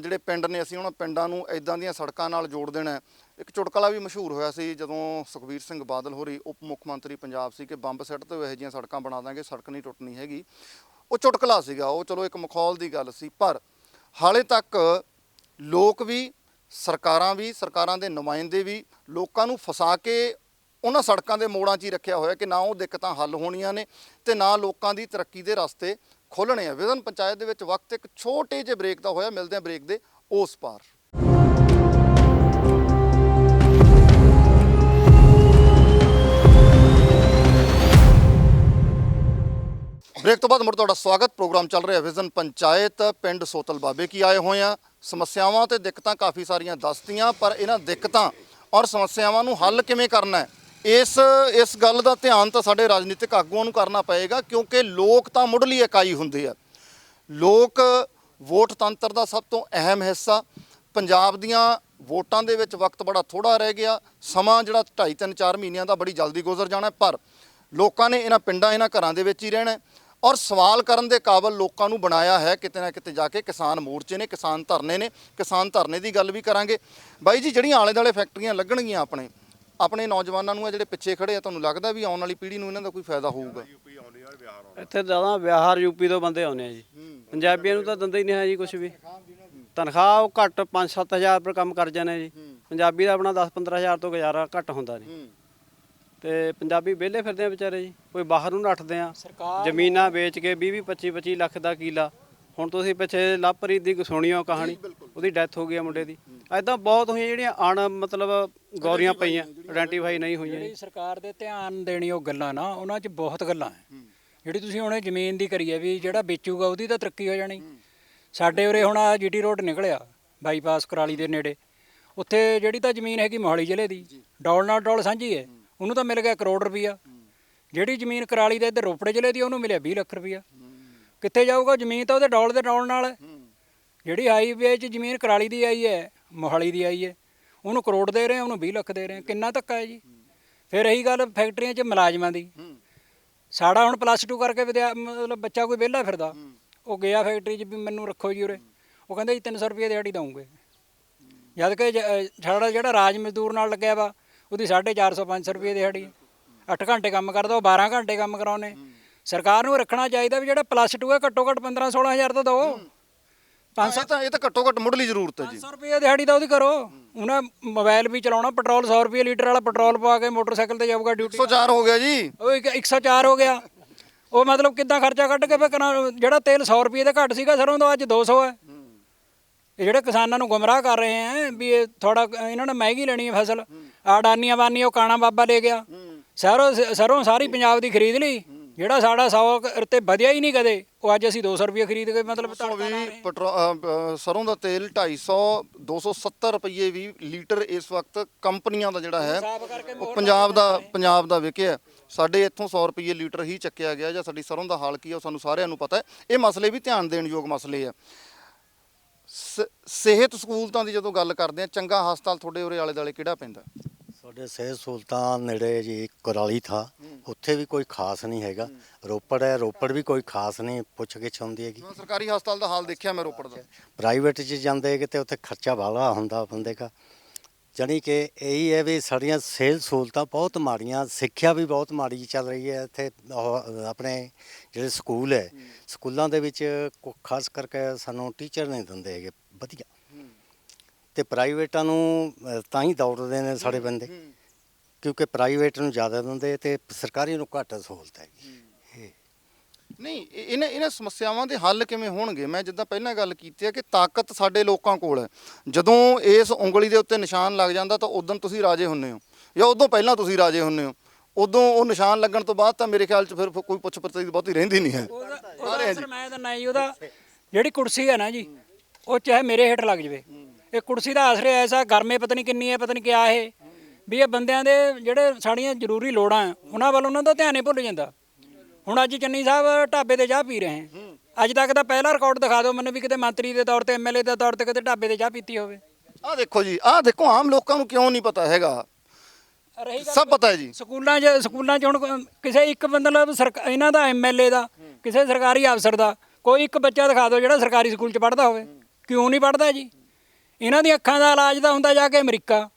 A: ਜਿਹੜੇ ਪਿੰਡ ਨੇ ਅਸੀਂ ਉਹਨਾਂ ਪਿੰਡਾਂ ਨੂੰ ਇੱਦਾਂ ਦੀਆਂ ਸੜਕਾਂ ਨਾਲ ਜੋੜ ਦੇਣਾ। ਇੱਕ ਚੁਟਕਲਾ ਵੀ ਮਸ਼ਹੂਰ ਹੋਇਆ ਸੀ ਜਦੋਂ ਸੁਖਬੀਰ ਸਿੰਘ ਬਾਦਲ ਹੋਰੀ ਉਪ ਮੁੱਖ ਮੰਤਰੀ ਪੰਜਾਬ ਸੀ ਕਿ ਬੰਬ ਸਿੱਟ ਤੇ ਇਹੋ ਜਿਹੀਆਂ ਸੜਕਾਂ ਬਣਾ ਦਾਂਗੇ, ਸੜਕ ਨਹੀਂ ਟੁੱਟਣੀ ਹੈਗੀ। ਉਹ ਚੁਟਕਲਾ ਸੀਗਾ, ਉਹ ਚਲੋ ਇੱਕ ਮਖੌਲ ਦੀ ਗੱਲ ਸੀ। ਪਰ ਹਾਲੇ ਤੱਕ ਲੋਕ ਵੀ, ਸਰਕਾਰਾਂ ਦੇ ਨੁਮਾਇੰਦੇ ਵੀ ਲੋਕਾਂ ਨੂੰ ਫਸਾ ਕੇ ਉਹਨਾਂ ਸੜਕਾਂ ਦੇ ਮੋੜਾਂ 'ਚ ਹੀ ਰੱਖਿਆ ਹੋਇਆ ਕਿ ਨਾ ਉਹ ਦਿੱਕਤਾਂ ਹੱਲ ਹੋਣੀਆਂ ਨੇ ਤੇ ਨਾ ਲੋਕਾਂ ਦੀ ਤਰੱਕੀ ਦੇ ਰਸਤੇ ਖੋਲ੍ਹਣੇ ਆ। ਵਿਜ਼ਨ ਪੰਚਾਇਤ ਦੇ ਵਿੱਚ ਵਕਤ ਇੱਕ ਛੋਟੇ ਜਿਹੇ ਬ੍ਰੇਕ ਦਾ ਹੋਇਆ। ਮਿਲਦੇ ਆ ਬ੍ਰੇਕ ਦੇ ਉਸ ਪਾਰ। ਬ੍ਰੇਕ ਤੋਂ ਬਾਅਦ ਮੁੜ ਤੁਹਾਡਾ ਸਵਾਗਤ। ਪ੍ਰੋਗਰਾਮ ਚੱਲ ਰਿਹਾ ਵਿਜ਼ਨ ਪੰਚਾਇਤ, ਪਿੰਡ ਸੋਤਲ ਬਾਬੇ ਕੀ ਆਏ ਹੋਏ ਆ। ਸਮੱਸਿਆਵਾਂ ਤੇ ਦਿੱਕਤਾਂ ਕਾਫੀ ਸਾਰੀਆਂ ਦੱਸਤੀਆਂ, ਪਰ ਇਹਨਾਂ ਦਿੱਕਤਾਂ ਔਰ ਸਮੱਸਿਆਵਾਂ ਨੂੰ ਹੱਲ ਕਿਵੇਂ ਕਰਨਾ ਹੈ, ਇਸ ਗੱਲ ਦਾ ਧਿਆਨ ਤਾਂ ਸਾਡੇ ਰਾਜਨੀਤਿਕ ਆਗੂਆਂ ਨੂੰ ਕਰਨਾ ਪਏਗਾ, ਕਿਉਂਕਿ ਲੋਕ ਤਾਂ ਮੁੱਢਲੀ ਇਕਾਈ ਹੁੰਦੇ ਆ। ਲੋਕ ਵੋਟ ਤੰਤਰ ਦਾ ਸਭ ਤੋਂ ਅਹਿਮ ਹਿੱਸਾ। ਪੰਜਾਬ ਦੀਆਂ ਵੋਟਾਂ ਦੇ ਵਿੱਚ ਵਕਤ ਬੜਾ ਥੋੜਾ ਰਹਿ ਗਿਆ, ਸਮਾਂ ਜਿਹੜਾ 2.5 3 4 ਮਹੀਨਿਆਂ ਦਾ ਬੜੀ ਜਲਦੀ ਗੁਜ਼ਰ ਜਾਣਾ, ਪਰ ਲੋਕਾਂ ਨੇ ਇਹਨਾਂ ਪਿੰਡਾਂ, ਇਹਨਾਂ ਘਰਾਂ ਦੇ ਵਿੱਚ ਹੀ ਰਹਿਣਾ ਔਰ ਸਵਾਲ ਕਰਨ ਦੇ ਕਾਬਲ ਲੋਕਾਂ ਨੂੰ ਬਣਾਇਆ ਹੈ ਕਿਤੇ ਨਾ ਕਿਤੇ ਜਾ ਕੇ। ਕਿਸਾਨ ਮੋਰਚੇ ਨੇ, ਕਿਸਾਨ ਧਰਨੇ ਨੇ, ਕਿਸਾਨ ਧਰਨੇ ਦੀ ਗੱਲ ਵੀ ਕਰਾਂਗੇ। ਬਾਈ ਜੀ, ਜਿਹੜੀਆਂ ਆਲੇ ਦੁਆਲੇ ਫੈਕਟਰੀਆਂ ਲੱਗਣਗੀਆਂ ਆਪਣੇ ਨੌਜਵਾਨਾਂ ਨੂੰ ਆ ਜਿਹੜੇ ਪਿੱਛੇ ਖੜੇ ਆ, ਤੁਹਾਨੂੰ ਲੱਗਦਾ ਵੀ ਆਉਣ ਵਾਲੀ ਪੀੜ੍ਹੀ ਨੂੰ ਇਹਨਾਂ ਦਾ ਕੋਈ ਫਾਇਦਾ ਹੋਊਗਾ?
F: ਇੱਥੇ ਜ਼ਿਆਦਾ ਬਿਹਾਰ ਯੂਪੀ ਤੋਂ ਬੰਦੇ ਆਉਂਦੇ ਆ ਜੀ। ਪੰਜਾਬੀਆਂ ਨੂੰ ਤਾਂ ਦਿੰਦੇ ਹੀ ਨਹੀਂ ਹੈ ਜੀ ਕੁਝ ਵੀ। ਤਨਖਾਹ ਉਹ ਘੱਟ 5-7 ਹਜ਼ਾਰ ਪਰ ਕੰਮ ਕਰ ਜਾਂਦੇ ਜੀ। ਪੰਜਾਬੀ ਦਾ ਆਪਣਾ 10-15 ਹਜ਼ਾਰ ਤੋਂ ਗੁਜ਼ਾਰਾ ਘੱਟ ਹੁੰਦਾ ਨਹੀਂ। ਤੇ ਪੰਜਾਬੀ ਵਿਹਲੇ ਫਿਰਦੇ ਆ ਵਿਚਾਰੇ ਜੀ, ਕੋਈ ਬਾਹਰ ਨੂੰ ਨੱਠਦੇ ਆ, ਜ਼ਮੀਨਾਂ ਵੇਚ ਕੇ 20-25 ਲੱਖ ਦਾ ਕਿੱਲਾ। ਹੁਣ ਤੁਸੀਂ ਪਿੱਛੇ ਲਵਪ੍ਰੀਤ ਦੀ ਸੁਣੀਓ ਕਹਾਣੀ, ਉਹਦੀ ਡੈਥ ਹੋ ਗਈ ਆ ਮੁੰਡੇ ਦੀ। ਐਦਾਂ ਬਹੁਤ ਹੋਈਆਂ ਜਿਹੜੀਆਂ ਮਤਲਬ ਗੌਰੀਆਂ ਪਈਆਂ, ਆਇਡੈਂਟੀਫਾਈ ਨਹੀਂ ਹੋਈਆਂ।
C: ਜਿਹੜੀ ਸਰਕਾਰ ਦੇ ਧਿਆਨ ਦੇਣੀ ਉਹ ਗੱਲਾਂ ਨਾ, ਉਹਨਾਂ 'ਚ ਬਹੁਤ ਗੱਲਾਂ ਹੈ। ਜਿਹੜੀ ਤੁਸੀਂ ਹੁਣ ਜ਼ਮੀਨ ਦੀ ਕਰੀਏ ਵੀ ਜਿਹੜਾ ਵੇਚੂਗਾ ਉਹਦੀ ਤਾਂ ਤਰੱਕੀ ਹੋ ਜਾਣੀ। ਸਾਡੇ ਉਰੇ ਹੁਣ ਆ GT ਰੋਡ ਨਿਕਲਿਆ ਬਾਈਪਾਸ ਕੁਰਾਲੀ ਦੇ ਨੇੜੇ, ਉੱਥੇ ਜਿਹੜੀ ਤਾਂ ਜ਼ਮੀਨ ਹੈਗੀ ਮੋਹਾਲੀ ਜ਼ਿਲ੍ਹੇ ਦੀ, ਡੌਲ ਨਾਲ ਡੌਲ ਸਾਂਝੀ ਹੈ, ਉਹਨੂੰ ਤਾਂ ਮਿਲ ਗਿਆ 1 ਕਰੋੜ ਰੁਪਈਆ। ਜਿਹੜੀ ਜ਼ਮੀਨ ਕੁਰਾਲੀ ਦੇ ਇੱਧਰ ਰੋਪੜ ਜ਼ਿਲ੍ਹੇ ਦੀ, ਉਹਨੂੰ ਮਿਲਿਆ 20 ਲੱਖ ਰੁਪਈਆ। ਕਿੱਥੇ ਜਾਊਗਾ? ਜ਼ਮੀਨ ਤਾਂ ਉਹਦੇ ਡੌਲ ਦੇ ਡੌਲ ਨਾਲ। ਜਿਹੜੀ ਹਾਈਵੇ 'ਚ ਜ਼ਮੀਨ ਕੁਰਾਲੀ ਦੀ ਆਈ ਹੈ, ਮੋਹਾਲੀ ਦੀ ਆਈ ਹੈ, ਉਹਨੂੰ ਕਰੋੜ ਦੇ ਰਹੇ, ਉਹਨੂੰ 20 ਲੱਖ ਦੇ ਰਹੇ। ਕਿੰਨਾ ਧੱਕਾ ਹੈ ਜੀ। ਫਿਰ ਇਹੀ ਗੱਲ ਫੈਕਟਰੀਆਂ 'ਚ ਮੁਲਾਜ਼ਮਾਂ ਦੀ। ਸਾਡਾ ਹੁਣ +2 ਕਰਕੇ ਮਤਲਬ ਬੱਚਾ ਕੋਈ ਵਿਹਲਾ ਫਿਰਦਾ, ਉਹ ਗਿਆ ਫੈਕਟਰੀ 'ਚ ਵੀ ਮੈਨੂੰ ਰੱਖੋ ਜੀ ਉਰੇ, ਉਹ ਕਹਿੰਦੇ ਜੀ 300 ਰੁਪਏ ਦਿਹਾੜੀ ਦਊਂਗੇ। ਜਦ ਕਿ ਸਾਡਾ ਜਿਹੜਾ ਰਾਜ ਮਜ਼ਦੂਰ ਨਾਲ ਲੱਗਿਆ ਵਾ, ਉਹਦੀ 450-500 ਰੁਪਏ ਦਿਹਾੜੀ। 8 ਘੰਟੇ ਕੰਮ ਕਰਦਾ, ਉਹ 12 ਘੰਟੇ ਕੰਮ ਕਰਾਉਣੇ। ਸਰਕਾਰ ਨੂੰ ਰੱਖਣਾ ਚਾਹੀਦਾ ਵੀ ਜਿਹੜਾ +2 ਹੈ ਘੱਟੋ ਘੱਟ 15-16 ਹਜ਼ਾਰ ਤਾਂ ਦਿਓ। 500
A: ਤਾਂ ਇਹ ਤਾਂ ਘੱਟੋ ਘੱਟ ਮੁੱਢਲੀ ਜ਼ਰੂਰਤ ਹੈ ਜੀ।
C: 500 ਰੁਪਏ ਦਿਹਾੜੀ ਤਾਂ ਉਹਦੀ ਕਰੋ। ਉਹਨਾਂ ਮੋਬਾਈਲ ਵੀ ਚਲਾਉਣਾ, ਪੈਟਰੋਲ 100 ਰੁਪਏ ਲੀਟਰ ਵਾਲਾ ਪੈਟਰੋਲ ਪਵਾ ਕੇ ਮੋਟਰਸਾਈਕਲ ਤੇ ਜਾਊਗਾ ਡਿਊਟੀ।
A: 104 ਹੋ ਗਿਆ ਜੀ।
C: ਉਹ 104 ਹੋ ਗਿਆ। ਉਹ ਮਤਲਬ ਕਿੱਦਾਂ ਖਰਚਾ ਕੱਢ ਕੇ ਫਿਰ ਜਿਹੜਾ ਤੇਲ 100 ਰੁਪਏ ਦਾ ਘੱਟ ਸੀਗਾ ਸਰੋਂ ਦਾ, ਅੱਜ 200 ਹੈ। ਇਹ ਜਿਹੜੇ ਕਿਸਾਨਾਂ ਨੂੰ ਗੁੰਮਰਾਹ ਕਰ ਰਹੇ ਹੈ ਵੀ ਇਹ ਥੋੜਾ ਇਹਨਾਂ ਨੇ ਮਹਿੰਗੀ ਲੈਣੀ ਹੈ ਫਸਲ। ਅਡਾਨੀਆਂ ਬਾਨੀਆਂ ਉਹ ਕਾਣਾ ਬਾਬਾ ਲੈ ਗਿਆ, ਸਰੋਂ ਸਾਰੀ ਪੰਜਾਬ ਦੀ ਖਰੀਦ ਲਈ। ਜਿਹੜਾ ਸਾਡਾ 100 ਤੇ ਵਧਿਆ ਹੀ ਨਹੀਂ ਕਦੇ, ਉਹ ਅੱਜ ਅਸੀਂ 200 ਰੁਪਏ ਖਰੀਦ ਕੇ ਮਤਲਬ
A: ਸਰੋਂ ਦਾ ਤੇਲ 250 270 ਰੁਪਏ ਵੀ ਲੀਟਰ ਇਸ ਵਕਤ ਕੰਪਨੀਆਂ ਦਾ ਜਿਹੜਾ ਹੈ ਉਹ ਪੰਜਾਬ ਦਾ ਵਿਕਿਆ। ਸਾਡੇ ਇੱਥੋਂ 100 ਰੁਪਏ ਲੀਟਰ ਹੀ ਚੱਕਿਆ ਗਿਆ। ਜਾਂ ਸਾਡੀ ਸਰੋਂ ਦਾ ਹਾਲ ਕੀ ਹੈ ਉਹ ਸਾਨੂੰ ਸਾਰਿਆਂ ਨੂੰ ਪਤਾ ਹੈ। ਇਹ ਮਸਲੇ ਵੀ ਧਿਆਨ ਦੇਣ ਯੋਗ ਮਸਲੇ ਆ। ਸਿਹਤ ਸਹੂਲਤਾਂ ਦੀ ਜਦੋਂ ਗੱਲ ਕਰਦੇ ਆ, ਚੰਗਾ ਹਸਪਤਾਲ ਤੁਹਾਡੇ ਉਰੇ ਆਲੇ ਦੁਆਲੇ ਕਿਹੜਾ ਪੈਂਦਾ?
G: ਸਾਡੇ ਸਿਹਤ ਸਹੂਲਤਾਂ ਨੇੜੇ ਜੀ ਕੁਰਾਲੀ ਥਾ, ਉੱਥੇ ਵੀ ਕੋਈ ਖਾਸ ਨਹੀਂ ਹੈਗਾ। ਰੋਪੜ ਹੈ, ਰੋਪੜ ਵੀ ਕੋਈ ਖਾਸ ਨਹੀਂ ਪੁੱਛ ਗਿੱਛ ਹੁੰਦੀ ਹੈਗੀ।
A: ਸਰਕਾਰੀ ਹਸਪਤਾਲ ਦਾ ਹਾਲ ਦੇਖਿਆ ਮੈਂ ਰੋਪੜ ਦਾ।
G: ਪ੍ਰਾਈਵੇਟ 'ਚ ਜਾਂਦੇ ਕਿਤੇ ਉੱਥੇ ਖਰਚਾ ਵਾਲਾ ਹੁੰਦਾ ਬੰਦੇ ਦਾ। ਜਾਣੀ ਕਿ ਇਹੀ ਹੈ ਵੀ ਸਾਡੀਆਂ ਸਿਹਤ ਸਹੂਲਤਾਂ ਬਹੁਤ ਮਾੜੀਆਂ, ਸਿੱਖਿਆ ਵੀ ਬਹੁਤ ਮਾੜੀ ਚੱਲ ਰਹੀ ਹੈ ਇੱਥੇ। ਆਪਣੇ ਜਿਹੜੇ ਸਕੂਲ ਹੈ, ਸਕੂਲਾਂ ਦੇ ਵਿੱਚ ਖਾਸ ਕਰਕੇ ਸਾਨੂੰ ਟੀਚਰ ਨਹੀਂ ਦਿੰਦੇ ਹੈਗੇ ਵਧੀਆ, ਤੇ ਪ੍ਰਾਈਵੇਟਾਂ ਨੂੰ ਤਾਂ ਹੀ ਦੌੜਦੇ ਨੇ ਸਾਡੇ ਬੰਦੇ, ਕਿਉਂਕਿ ਪ੍ਰਾਈਵੇਟ ਨੂੰ ਜ਼ਿਆਦਾ ਦਿੰਦੇ ਤੇ ਸਰਕਾਰੀ ਨੂੰ ਘੱਟ ਸਹੂਲਤ ਹੈਗੀ।
A: ਨਹੀਂ, ਇਹਨਾਂ ਸਮੱਸਿਆਵਾਂ ਦੇ ਹੱਲ ਕਿਵੇਂ ਹੋਣਗੇ? ਮੈਂ ਜਿੱਦਾਂ ਪਹਿਲਾਂ ਗੱਲ ਕੀਤੀ ਹੈ ਕਿ ਤਾਕਤ ਸਾਡੇ ਲੋਕਾਂ ਕੋਲ ਹੈ। ਜਦੋਂ ਇਸ ਉਂਗਲੀ ਦੇ ਉੱਤੇ ਨਿਸ਼ਾਨ ਲੱਗ ਜਾਂਦਾ ਤਾਂ ਉਦੋਂ ਤੁਸੀਂ ਰਾਜੇ ਹੁੰਦੇ ਹੋ, ਜਾਂ ਉਦੋਂ ਪਹਿਲਾਂ ਤੁਸੀਂ ਰਾਜੇ ਹੁੰਦੇ ਹੋ। ਉਦੋਂ ਉਹ ਨਿਸ਼ਾਨ ਲੱਗਣ ਤੋਂ ਬਾਅਦ ਤਾਂ ਮੇਰੇ ਖਿਆਲ 'ਚ ਫਿਰ ਕੋਈ ਪੁੱਛ ਪੜਤਾਲ ਬਹੁਤੀ ਰਹਿੰਦੀ ਨਹੀਂ ਹੈ।
C: ਮੈਂ ਤਾਂ ਨਹੀਂ, ਉਹਦਾ ਜਿਹੜੀ ਕੁਰਸੀ ਹੈ ਨਾ ਜੀ, ਉਹ ਚਾਹੇ ਮੇਰੇ ਹੇਠ ਲੱਗ ਜਾਵੇ। ਇਹ ਕੁਰਸੀ ਦਾ ਆਸਰੇ ਐਸਾ ਗਰਮੇ ਪਤਾ ਨਹੀਂ ਕਿੰਨੀ ਹੈ, ਪਤਾ ਨਹੀਂ ਕਿਆ ਇਹ ਵੀ ਇਹ ਬੰਦਿਆਂ ਦੇ ਜਿਹੜੇ ਸਾਡੀਆਂ ਜ਼ਰੂਰੀ ਲੋੜਾਂ ਉਹਨਾਂ ਵੱਲ ਉਹਨਾਂ ਦਾ ਧਿਆਨ ਹੀ ਭੁੱਲ ਜਾਂਦਾ। ਹੁਣ ਅੱਜ ਚੰਨੀ ਸਾਹਿਬ ਢਾਬੇ ਤੇ ਚਾਹ ਪੀ ਰਹੇ ਹੈ। ਅੱਜ ਤੱਕ ਦਾ ਪਹਿਲਾ ਰਿਕਾਰਡ ਦਿਖਾ ਦਿਓ ਮੈਨੂੰ ਵੀ ਕਿਤੇ ਮੰਤਰੀ ਦੇ ਤੌਰ ਤੇ MLA ਦੇ ਤੌਰ ਤੇ ਕਿਤੇ ਢਾਬੇ ਤੇ ਚਾਹ ਪੀਤੀ ਹੋਵੇ।
A: ਆਹ ਦੇਖੋ ਜੀ, ਆਹ ਦੇਖੋ, ਆਮ ਲੋਕਾਂ ਨੂੰ ਕਿਉਂ ਨਹੀਂ ਪਤਾ ਹੈਗਾ? ਸਭ ਪਤਾ ਹੈ ਜੀ।
C: ਸਕੂਲਾਂ 'ਚ ਹੁਣ ਕਿਸੇ ਇੱਕ ਮਤਲਬ ਇਹਨਾਂ ਦਾ MLA ਦਾ, ਕਿਸੇ ਸਰਕਾਰੀ ਅਫਸਰ ਦਾ ਕੋਈ ਇੱਕ ਬੱਚਾ ਦਿਖਾ ਦਿਓ ਜਿਹੜਾ ਸਰਕਾਰੀ ਸਕੂਲ 'ਚ ਪੜ੍ਹਦਾ ਹੋਵੇ। ਕਿਉਂ ਨਹੀਂ ਪੜ੍ਹਦਾ ਜੀ? ਇਹਨਾਂ ਦੀਆਂ ਅੱਖਾਂ ਦਾ ਇਲਾਜ ਤਾਂ ਹੁੰਦਾ ਜਾ ਕੇ ਅਮਰੀਕਾ,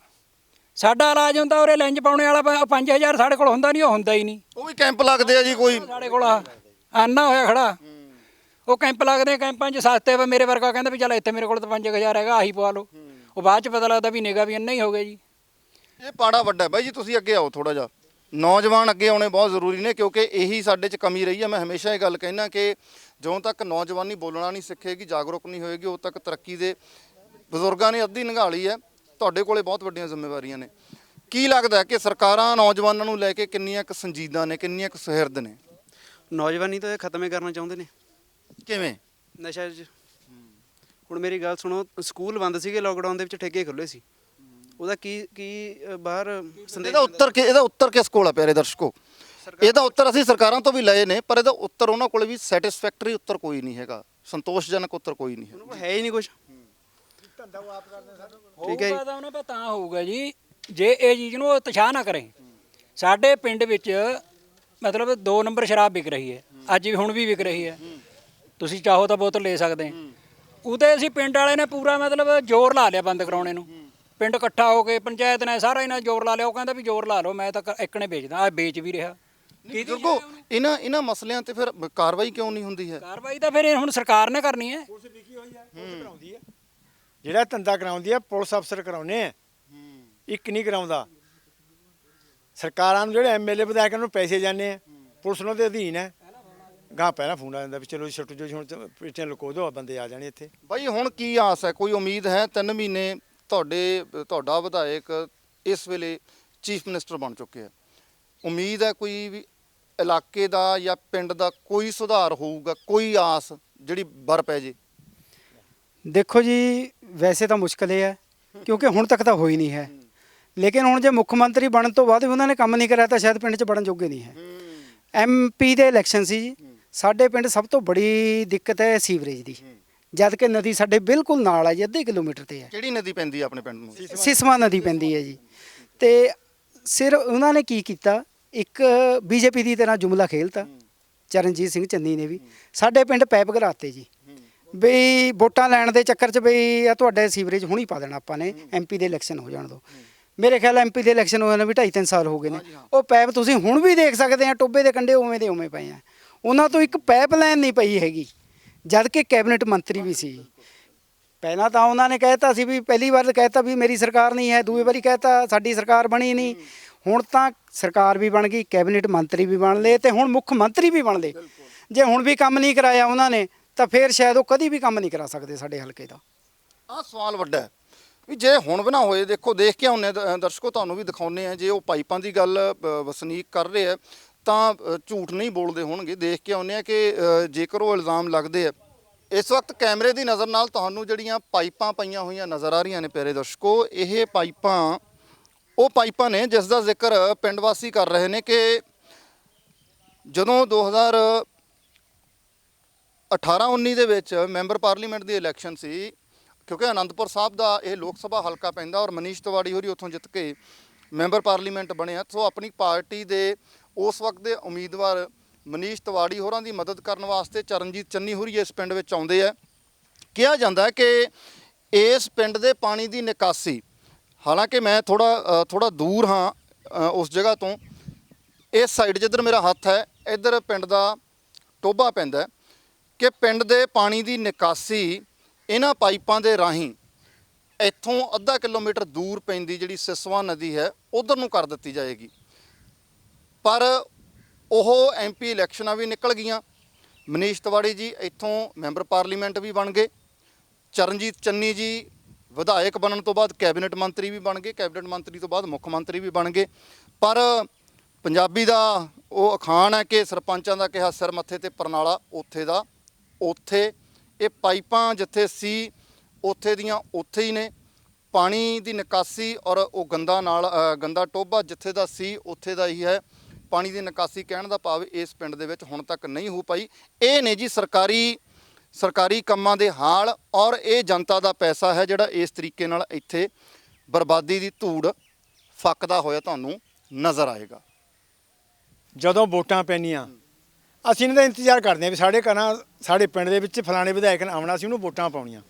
C: ਸਾਡਾ ਇਲਾਜ ਹੁੰਦਾ ਉਰੇ ਲੈਂਜ ਪਾਉਣੇ ਵਾਲਾ 5000 ਸਾਡੇ ਕੋਲ ਹੁੰਦਾ ਨਹੀਂ, ਉਹ ਹੁੰਦਾ ਹੀ ਨਹੀਂ।
A: ਉਹ ਵੀ ਕੈਂਪ ਲੱਗਦੇ ਆ ਜੀ ਕੋਈ
C: ਸਾਡੇ ਕੋਲ ਆਨਾ ਹੋਇਆ ਖੜਾ। ਉਹ ਕੈਂਪ ਲੱਗਦੇ ਕੈਂਪਾਂ 'ਚ ਸਸਤੇ ਵਾ, ਮੇਰੇ ਵਰਗਾ ਕਹਿੰਦਾ ਵੀ ਚੱਲ ਇੱਥੇ ਮੇਰੇ ਕੋਲ ਤਾਂ 5000 ਹੈਗਾ ਆਹੀ ਪਵਾ ਲਓ, ਉਹ ਬਾਅਦ 'ਚ ਪਤਾ ਲੱਗਦਾ ਵੀ ਨਿਗਾ ਵੀ ਇੰਨਾ ਹੀ ਹੋ ਗਿਆ ਜੀ।
A: ਇਹ ਪਾੜਾ ਵੱਡਾ ਹੈ ਬਾਈ ਜੀ, ਤੁਸੀਂ ਅੱਗੇ ਆਓ ਥੋੜਾ ਜਿਹਾ। ਨੌਜਵਾਨ ਅੱਗੇ ਆਉਣੇ ਬਹੁਤ ਜ਼ਰੂਰੀ ਨੇ, ਕਿਉਂਕਿ ਇਹੀ ਸਾਡੇ 'ਚ ਕਮੀ ਰਹੀ ਹੈ। ਮੈਂ ਹਮੇਸ਼ਾ ਇਹ ਗੱਲ ਕਹਿਣਾ ਕਿ ਜਦੋਂ ਤੱਕ ਨੌਜਵਾਨੀ ਬੋਲਣਾ ਨਹੀਂ ਸਿੱਖੇਗੀ, ਜਾਗਰੂਕ ਨਹੀਂ ਹੋਏਗੀ, ਉਦੋਂ ਤੱਕ ਤਰੱਕੀ ਦੇ ਬਜ਼ੁਰਗਾਂ ਨੇ ਅੱਧੀ ਨਿਗਾਹ ਲਈ ਹੈ। ਤੁਹਾਡੇ ਕੋਲੇ ਬਹੁਤ ਵੱਡੀਆਂ ਜ਼ਿੰਮੇਵਾਰੀਆਂ ਨੇ। ਕੀ ਲੱਗਦਾ ਕਿ ਸਰਕਾਰਾਂ ਨੌਜਵਾਨਾਂ ਨੂੰ ਲੈ ਕੇ ਕਿੰਨੀਆਂ ਕੁ ਸੰਜੀਦਾ ਨੇ, ਕਿੰਨੀਆਂ ਕੁ ਸੁਹਿਰਦ ਨੇ?
H: ਨੌਜਵਾਨੀ ਤਾਂ ਇਹ ਖਤਮ ਹੀ ਕਰਨਾ ਚਾਹੁੰਦੇ ਨੇ।
A: ਕਿਵੇਂ?
H: ਨਸ਼ਾ 'ਚ ਹੁਣ ਮੇਰੀ ਗੱਲ ਸੁਣੋ, ਸਕੂਲ ਬੰਦ ਸੀਗੇ, ਲੋਕਡਾਊਨ ਦੇ ਵਿੱਚ ਠੇਕੇ ਖੁੱਲੇ ਸੀ, ਉਹਦਾ ਕੀ ਬਾਹਰ
A: ਇਹਦਾ ਉੱਤਰ ਕਿਸ ਕੋਲ ਆ ਪਿਆਰੇ ਦਰਸ਼ਕੋ? ਇਹਦਾ ਉੱਤਰ ਅਸੀਂ ਸਰਕਾਰਾਂ ਤੋਂ ਵੀ ਲਏ ਨੇ, ਪਰ ਇਹਦਾ ਉੱਤਰ ਉਹਨਾਂ ਕੋਲ ਵੀ ਸੈਟੀਸਫੈਕਟਰੀ ਉੱਤਰ ਕੋਈ ਨਹੀਂ ਹੈਗਾ, ਸੰਤੋਸ਼ਜਨਕ ਉੱਤਰ ਕੋਈ ਨਹੀਂ ਹੈ।
H: ਹੈ ਹੀ ਨਹੀਂ ਕੁਝ।
C: ਠੀਕ ਹੈ ਜੀ, ਉਹਨਾਂ ਪਾ ਤਾਂ ਹੋਊਗਾ ਜੀ ਜੇ ਇਹ ਚੀਜ਼ ਨੂੰ ਉਤਸ਼ਾਹ ਨਾ ਕਰੇ। ਸਾਡੇ ਪਿੰਡ ਵਿੱਚ ਮਤਲਬ 2 ਨੰਬਰ ਸ਼ਰਾਬ ਵਿਕ ਰਹੀ ਹੈ, ਅੱਜ ਵੀ ਹੁਣ ਵੀ ਵਿਕ ਰਹੀ ਹੈ, ਤੁਸੀਂ ਚਾਹੋ ਤਾਂ ਬੋਤਲ ਲੈ ਸਕਦੇ ਹੋ। ਉਹਦੇ ਅਸੀਂ ਪਿੰਡ ਵਾਲੇ ਨੇ ਪੂਰਾ ਮਤਲਬ ਜ਼ੋਰ ਲਾ ਲਿਆ ਬੰਦ ਕਰਾਉਣੇ ਨੂੰ। ਪਿੰਡ ਇਕੱਠਾ ਹੋ ਕੇ ਪੰਚਾਇਤ ਨੇ ਸਾਰਾ ਇਹਨਾਂ ਜ਼ੋਰ ਲਾ ਲਿਆ। ਉਹ ਕਹਿੰਦਾ ਵੀ ਜ਼ੋਰ ਲਾ ਲਓ, ਮੈਂ ਤਾਂ ਇੱਕ ਨੇ ਵੇਚਦਾ, ਆ ਵੇਚ ਵੀ ਰਿਹਾ।
A: ਬਜ਼ੁਰਗੋ, ਇਹਨਾਂ ਮਸਲਿਆਂ ਤੇ ਫਿਰ ਕਾਰਵਾਈ ਕਿਉਂ ਨਹੀਂ ਹੁੰਦੀ ਹੈ?
C: ਕਾਰਵਾਈ ਤਾਂ ਫਿਰ ਹੁਣ ਸਰਕਾਰ ਨੇ ਕਰਨੀ ਹੈ।
B: ਜਿਹੜਾ ਧੰਦਾ ਕਰਾਉਂਦੀ ਆ ਪੁਲਿਸ ਅਫਸਰ ਕਰਾਉਨੇ ਆ, ਇੱਕ ਨਹੀਂ ਕਰਾਉਂਦਾ। ਸਰਕਾਰਾਂ ਨੂੰ ਜਿਹੜੇ ਐਮਐਲਏ ਵਿਧਾਇਕਾਂ ਨੂੰ ਪੈਸੇ ਜਾਂਦੇ ਆ, ਪੁਲਿਸ ਉਹਨਾਂ ਦੇ ਅਧੀਨ ਹੈ। ਗਾਂ ਪਹਿਲਾਂ ਫੋਨ ਆ ਜਾਂਦਾ ਵੀ ਚਲੋ ਛੁੱਟ ਜੋ, ਹੁਣ ਪਿੱਛੇ ਲੁਕੋ ਦਿਓ, ਬੰਦੇ ਆ ਜਾਣੇ ਇੱਥੇ।
A: ਬਾਈ ਹੁਣ ਕੀ ਆਸ ਹੈ, ਕੋਈ ਉਮੀਦ ਹੈ? 3 ਮਹੀਨੇ ਤੁਹਾਡਾ ਵਿਧਾਇਕ ਇਸ ਵੇਲੇ ਚੀਫ ਮਿਨਿਸਟਰ ਬਣ ਚੁੱਕੇ ਆ, ਉਮੀਦ ਹੈ ਕੋਈ ਵੀ ਇਲਾਕੇ ਦਾ ਜਾਂ ਪਿੰਡ ਦਾ ਕੋਈ ਸੁਧਾਰ ਹੋਊਗਾ? ਕੋਈ ਆਸ ਜਿਹੜੀ ਬਰ ਪੈ ਜੇ?
D: ਦੇਖੋ ਜੀ, ਵੈਸੇ ਤਾਂ ਮੁਸ਼ਕਲ ਇਹ ਹੈ ਕਿਉਂਕਿ ਹੁਣ ਤੱਕ ਤਾਂ ਹੋਈ ਨਹੀਂ ਹੈ, ਲੇਕਿਨ ਹੁਣ ਜੇ ਮੁੱਖ ਮੰਤਰੀ ਬਣਨ ਤੋਂ ਬਾਅਦ ਵੀ ਉਹਨਾਂ ਨੇ ਕੰਮ ਨਹੀਂ ਕਰਾਇਆ ਤਾਂ ਸ਼ਾਇਦ ਪਿੰਡ 'ਚ ਬਣਨ ਜੋਗੇ ਨਹੀਂ ਹੈ। ਐਮਪੀ ਦੇ ਇਲੈਕਸ਼ਨ ਸੀ ਜੀ, ਸਾਡੇ ਪਿੰਡ ਸਭ ਤੋਂ ਬੜੀ ਦਿੱਕਤ ਹੈ ਸੀਵਰੇਜ ਦੀ, ਜਦ ਕਿ ਨਦੀ ਸਾਡੇ ਬਿਲਕੁਲ ਨਾਲ ਹੈ ਜੀ, ਅੱਧੇ ਕਿਲੋਮੀਟਰ ਤੇ ਹੈ।
A: ਕਿਹੜੀ ਨਦੀ ਪੈਂਦੀ ਹੈ ਆਪਣੇ ਪਿੰਡ ਨੂੰ?
D: ਸਿਸਮਾ ਨਦੀ ਪੈਂਦੀ ਹੈ ਜੀ। ਤੇ ਸਿਰ ਉਹਨਾਂ ਨੇ ਕੀ ਕੀਤਾ, ਇੱਕ ਬੀਜੇਪੀ ਦੀ ਤਰ੍ਹਾਂ ਜੁਮਲਾ ਖੇਲਤਾ ਚਰਨਜੀਤ ਸਿੰਘ ਚੰਨੀ ਨੇ ਵੀ, ਸਾਡੇ ਪਿੰਡ ਪੈਪ ਘਰਾਤੇ ਜੀ, ਬਈ ਵੋਟਾਂ ਲੈਣ ਦੇ ਚੱਕਰ 'ਚ ਬਈ ਆ ਤੁਹਾਡੇ ਸੀਵਰੇਜ ਹੁਣੀ ਪਾ ਦੇਣਾ ਆਪਾਂ ਨੇ, ਐਮਪੀ ਦੇ ਇਲੈਕਸ਼ਨ ਹੋ ਜਾਣ ਦਿਓ। ਮੇਰੇ ਖਿਆਲ ਐਮਪੀ ਦੇ ਇਲੈਕਸ਼ਨ ਹੋਏ ਨੇ ਵੀ 2.5-3 ਸਾਲ ਹੋ ਗਏ ਨੇ। ਉਹ ਪੈਪ ਤੁਸੀਂ ਹੁਣ ਵੀ ਦੇਖ ਸਕਦੇ ਆ, ਟੋਬੇ ਦੇ ਕੰਢੇ ਉਵੇਂ ਦੇ ਉਵੇਂ ਪਏ ਆ। ਉਹਨਾਂ ਤੋਂ ਇੱਕ ਪਾਈਪ ਲਾਈਨ ਨਹੀਂ ਪਈ ਹੈਗੀ, ਜਦ ਕਿ ਕੈਬਨਿਟ ਮੰਤਰੀ ਵੀ ਸੀ। ਪਹਿਲਾਂ ਤਾਂ ਉਹਨਾਂ ਨੇ ਕਹਿਤਾ ਸੀ ਵੀ ਪਹਿਲੀ ਵਾਰ ਕਹਿਤਾ ਵੀ ਮੇਰੀ ਸਰਕਾਰ ਨਹੀਂ ਹੈ, ਦੂਜੀ ਵਾਰੀ ਕਹਿਤਾ ਸਾਡੀ ਸਰਕਾਰ ਬਣੀ ਨਹੀਂ। ਹੁਣ ਤਾਂ ਸਰਕਾਰ ਵੀ ਬਣ ਗਈ, ਕੈਬਨਿਟ ਮੰਤਰੀ ਵੀ ਬਣ ਲਏ ਤੇ ਹੁਣ ਮੁੱਖ ਮੰਤਰੀ ਵੀ ਬਣ ਲਏ। ਜੇ ਹੁਣ ਵੀ ਕੰਮ ਨਹੀਂ ਕਰਾਇਆ ਉਹਨਾਂ ਨੇ ਤਾਂ ਫਿਰ ਸ਼ਾਇਦ ਉਹ ਕਦੀ ਵੀ ਕੰਮ ਨਹੀਂ ਕਰਾ ਸਕਦੇ ਸਾਡੇ ਹਲਕੇ ਦਾ।
A: ਆਹ ਸਵਾਲ ਵੱਡਾ ਹੈ ਵੀ ਜੇ ਹੁਣ ਵੀ ਨਾ ਹੋਏ, ਦੇਖੋ ਦੇਖ ਕੇ ਆਉਂਦੇ ਦਰਸ਼ਕੋ, ਤੁਹਾਨੂੰ ਵੀ ਦਿਖਾਉਂਦੇ ਆ। ਜੇ ਉਹ ਪਾਈਪਾਂ ਦੀ ਗੱਲ ਵਸਨੀਕ ਕਰ ਰਹੇ ਆ ਤਾਂ ਝੂਠ ਨਹੀਂ ਬੋਲਦੇ ਹੋਣਗੇ। ਦੇਖ ਕੇ ਆਉਂਦੇ ਆ ਕਿ ਜੇਕਰ ਉਹ ਇਲਜ਼ਾਮ ਲੱਗਦੇ ਆ। ਇਸ ਵਕਤ ਕੈਮਰੇ ਦੀ ਨਜ਼ਰ ਨਾਲ ਤੁਹਾਨੂੰ ਜਿਹੜੀਆਂ ਪਾਈਪਾਂ ਪਈਆਂ ਹੋਈਆਂ ਨਜ਼ਰ ਆ ਰਹੀਆਂ ਨੇ ਪਿਆਰੇ ਦਰਸ਼ਕੋ, ਇਹ ਪਾਈਪਾਂ ਉਹ ਪਾਈਪਾਂ ਨੇ ਜਿਸ ਦਾ ਜ਼ਿਕਰ ਪਿੰਡ ਵਾਸੀ ਕਰ ਰਹੇ ਨੇ ਕਿ ਜਦੋਂ 2018-19 ਦੇ ਵਿੱਚ ਮੈਂਬਰ ਪਾਰਲੀਮੈਂਟ ਦੀ ਇਲੈਕਸ਼ਨ ਸੀ, ਕਿਉਂਕਿ ਅਨੰਦਪੁਰ ਸਾਹਿਬ ਦਾ ਇਹ ਲੋਕ ਸਭਾ ਹਲਕਾ ਪੈਂਦਾ ਔਰ ਮਨੀਸ਼ ਤਿਵਾੜੀ ਹੋਰੀ ਉੱਥੋਂ ਜਿੱਤ ਕੇ ਮੈਂਬਰ ਪਾਰਲੀਮੈਂਟ ਬਣਿਆ। ਸੋ ਆਪਣੀ ਪਾਰਟੀ ਦੇ ਉਸ ਵਕਤ ਦੇ ਉਮੀਦਵਾਰ ਮਨੀਸ਼ ਤਿਵਾੜੀ ਹੋਰਾਂ ਦੀ ਮਦਦ ਕਰਨ ਵਾਸਤੇ ਚਰਨਜੀਤ ਚੰਨੀ ਹੋਰੀ ਇਸ ਪਿੰਡ ਵਿੱਚ ਆਉਂਦੇ ਆ। ਕਿਹਾ ਜਾਂਦਾ ਹੈ ਕਿ ਇਸ ਪਿੰਡ ਦੇ ਪਾਣੀ ਦੀ ਨਿਕਾਸੀ, ਹਾਲਾਂਕਿ ਮੈਂ ਥੋੜਾ ਦੂਰ ਹਾਂ ਉਸ ਜਗ੍ਹਾ ਤੋਂ, ਇਸ ਸਾਈਡ ਜਿੱਧਰ ਮੇਰਾ ਹੱਥ ਹੈ ਇੱਧਰ ਪਿੰਡ ਦਾ ਟੋਭਾ ਪੈਂਦਾ, ਕਿ ਪਿੰਡ ਦੇ ਪਾਣੀ ਦੀ ਨਿਕਾਸੀ ਇਹਨਾਂ ਪਾਈਪਾਂ ਦੇ ਰਾਹੀਂ ਇੱਥੋਂ ਅੱਧਾ ਕਿਲੋਮੀਟਰ ਦੂਰ ਪੈਂਦੀ ਜਿਹੜੀ ਸਿਸਵਾ ਨਦੀ ਹੈ ਉਧਰ ਨੂੰ ਕਰ ਦਿੱਤੀ ਜਾਏਗੀ। ਪਰ ਉਹ ਐਮਪੀ ਇਲੈਕਸ਼ਨਾਂ ਵੀ ਨਿਕਲ ਗਈਆਂ। ਮਨੀਸ਼ ਤਿਵਾੜੀ ਜੀ ਇੱਥੋਂ ਮੈਂਬਰ ਪਾਰਲੀਮੈਂਟ ਵੀ ਬਣ ਗਏ, ਚਰਨਜੀਤ ਚੰਨੀ ਜੀ ਵਿਧਾਇਕ ਬਣਨ ਤੋਂ ਬਾਅਦ ਕੈਬਨਿਟ ਮੰਤਰੀ ਵੀ ਬਣ ਗਏ, ਕੈਬਨਿਟ ਮੰਤਰੀ ਤੋਂ ਬਾਅਦ ਮੁੱਖ ਮੰਤਰੀ ਵੀ ਬਣ ਗਏ। ਪਰ ਪੰਜਾਬੀ ਦਾ ਉਹ ਅਖਾਣ ਹੈ ਕਿ ਸਰਪੰਚਾਂ ਦਾ ਕਿਹਾ ਸਿਰ ਮੱਥੇ ਤੇ ਪਰਨਾਲਾ ਉੱਥੇ ਦਾ ਉੱਥੇ। ਇਹ ਪਾਈਪਾਂ ਜਿੱਥੇ ਸੀ ਉੱਥੇ ਦੀਆਂ ਉੱਥੇ ਹੀ ਨੇ। ਪਾਣੀ ਦੀ ਨਿਕਾਸੀ ਔਰ ਉਹ ਗੰਦਾ ਟੋਭਾ ਜਿੱਥੇ ਦਾ ਸੀ ਉੱਥੇ ਦਾ ਹੀ ਹੈ। ਪਾਣੀ ਦੀ ਨਿਕਾਸੀ ਕਹਿਣ ਦਾ ਭਾਵ ਇਸ ਪਿੰਡ ਦੇ ਵਿੱਚ ਹੁਣ ਤੱਕ ਨਹੀਂ ਹੋ ਪਾਈ। ਇਹ ਨੇ ਜੀ ਸਰਕਾਰੀ ਕੰਮਾਂ ਦੇ ਹਾਲ, ਔਰ ਇਹ ਜਨਤਾ ਦਾ ਪੈਸਾ ਹੈ ਜਿਹੜਾ ਇਸ ਤਰੀਕੇ ਨਾਲ ਇੱਥੇ ਬਰਬਾਦੀ ਦੀ ਧੂੜ ਫੱਕਦਾ ਹੋਇਆ ਤੁਹਾਨੂੰ ਨਜ਼ਰ ਆਏਗਾ।
B: ਜਦੋਂ ਵੋਟਾਂ ਪੈਣੀਆਂ ਅਸੀਂ ਇਹਨਾਂ ਦਾ ਇੰਤਜ਼ਾਰ ਕਰਦੇ ਹਾਂ ਵੀ ਸਾਡੇ ਘਰਾਂ ਸਾਡੇ ਪਿੰਡ ਦੇ ਵਿੱਚ ਫਲਾਣੇ ਵਿਧਾਇਕ ਨੇ ਆਉਣਾ, ਅਸੀਂ ਉਹਨੂੰ ਵੋਟਾਂ ਪਾਉਣੀਆਂ।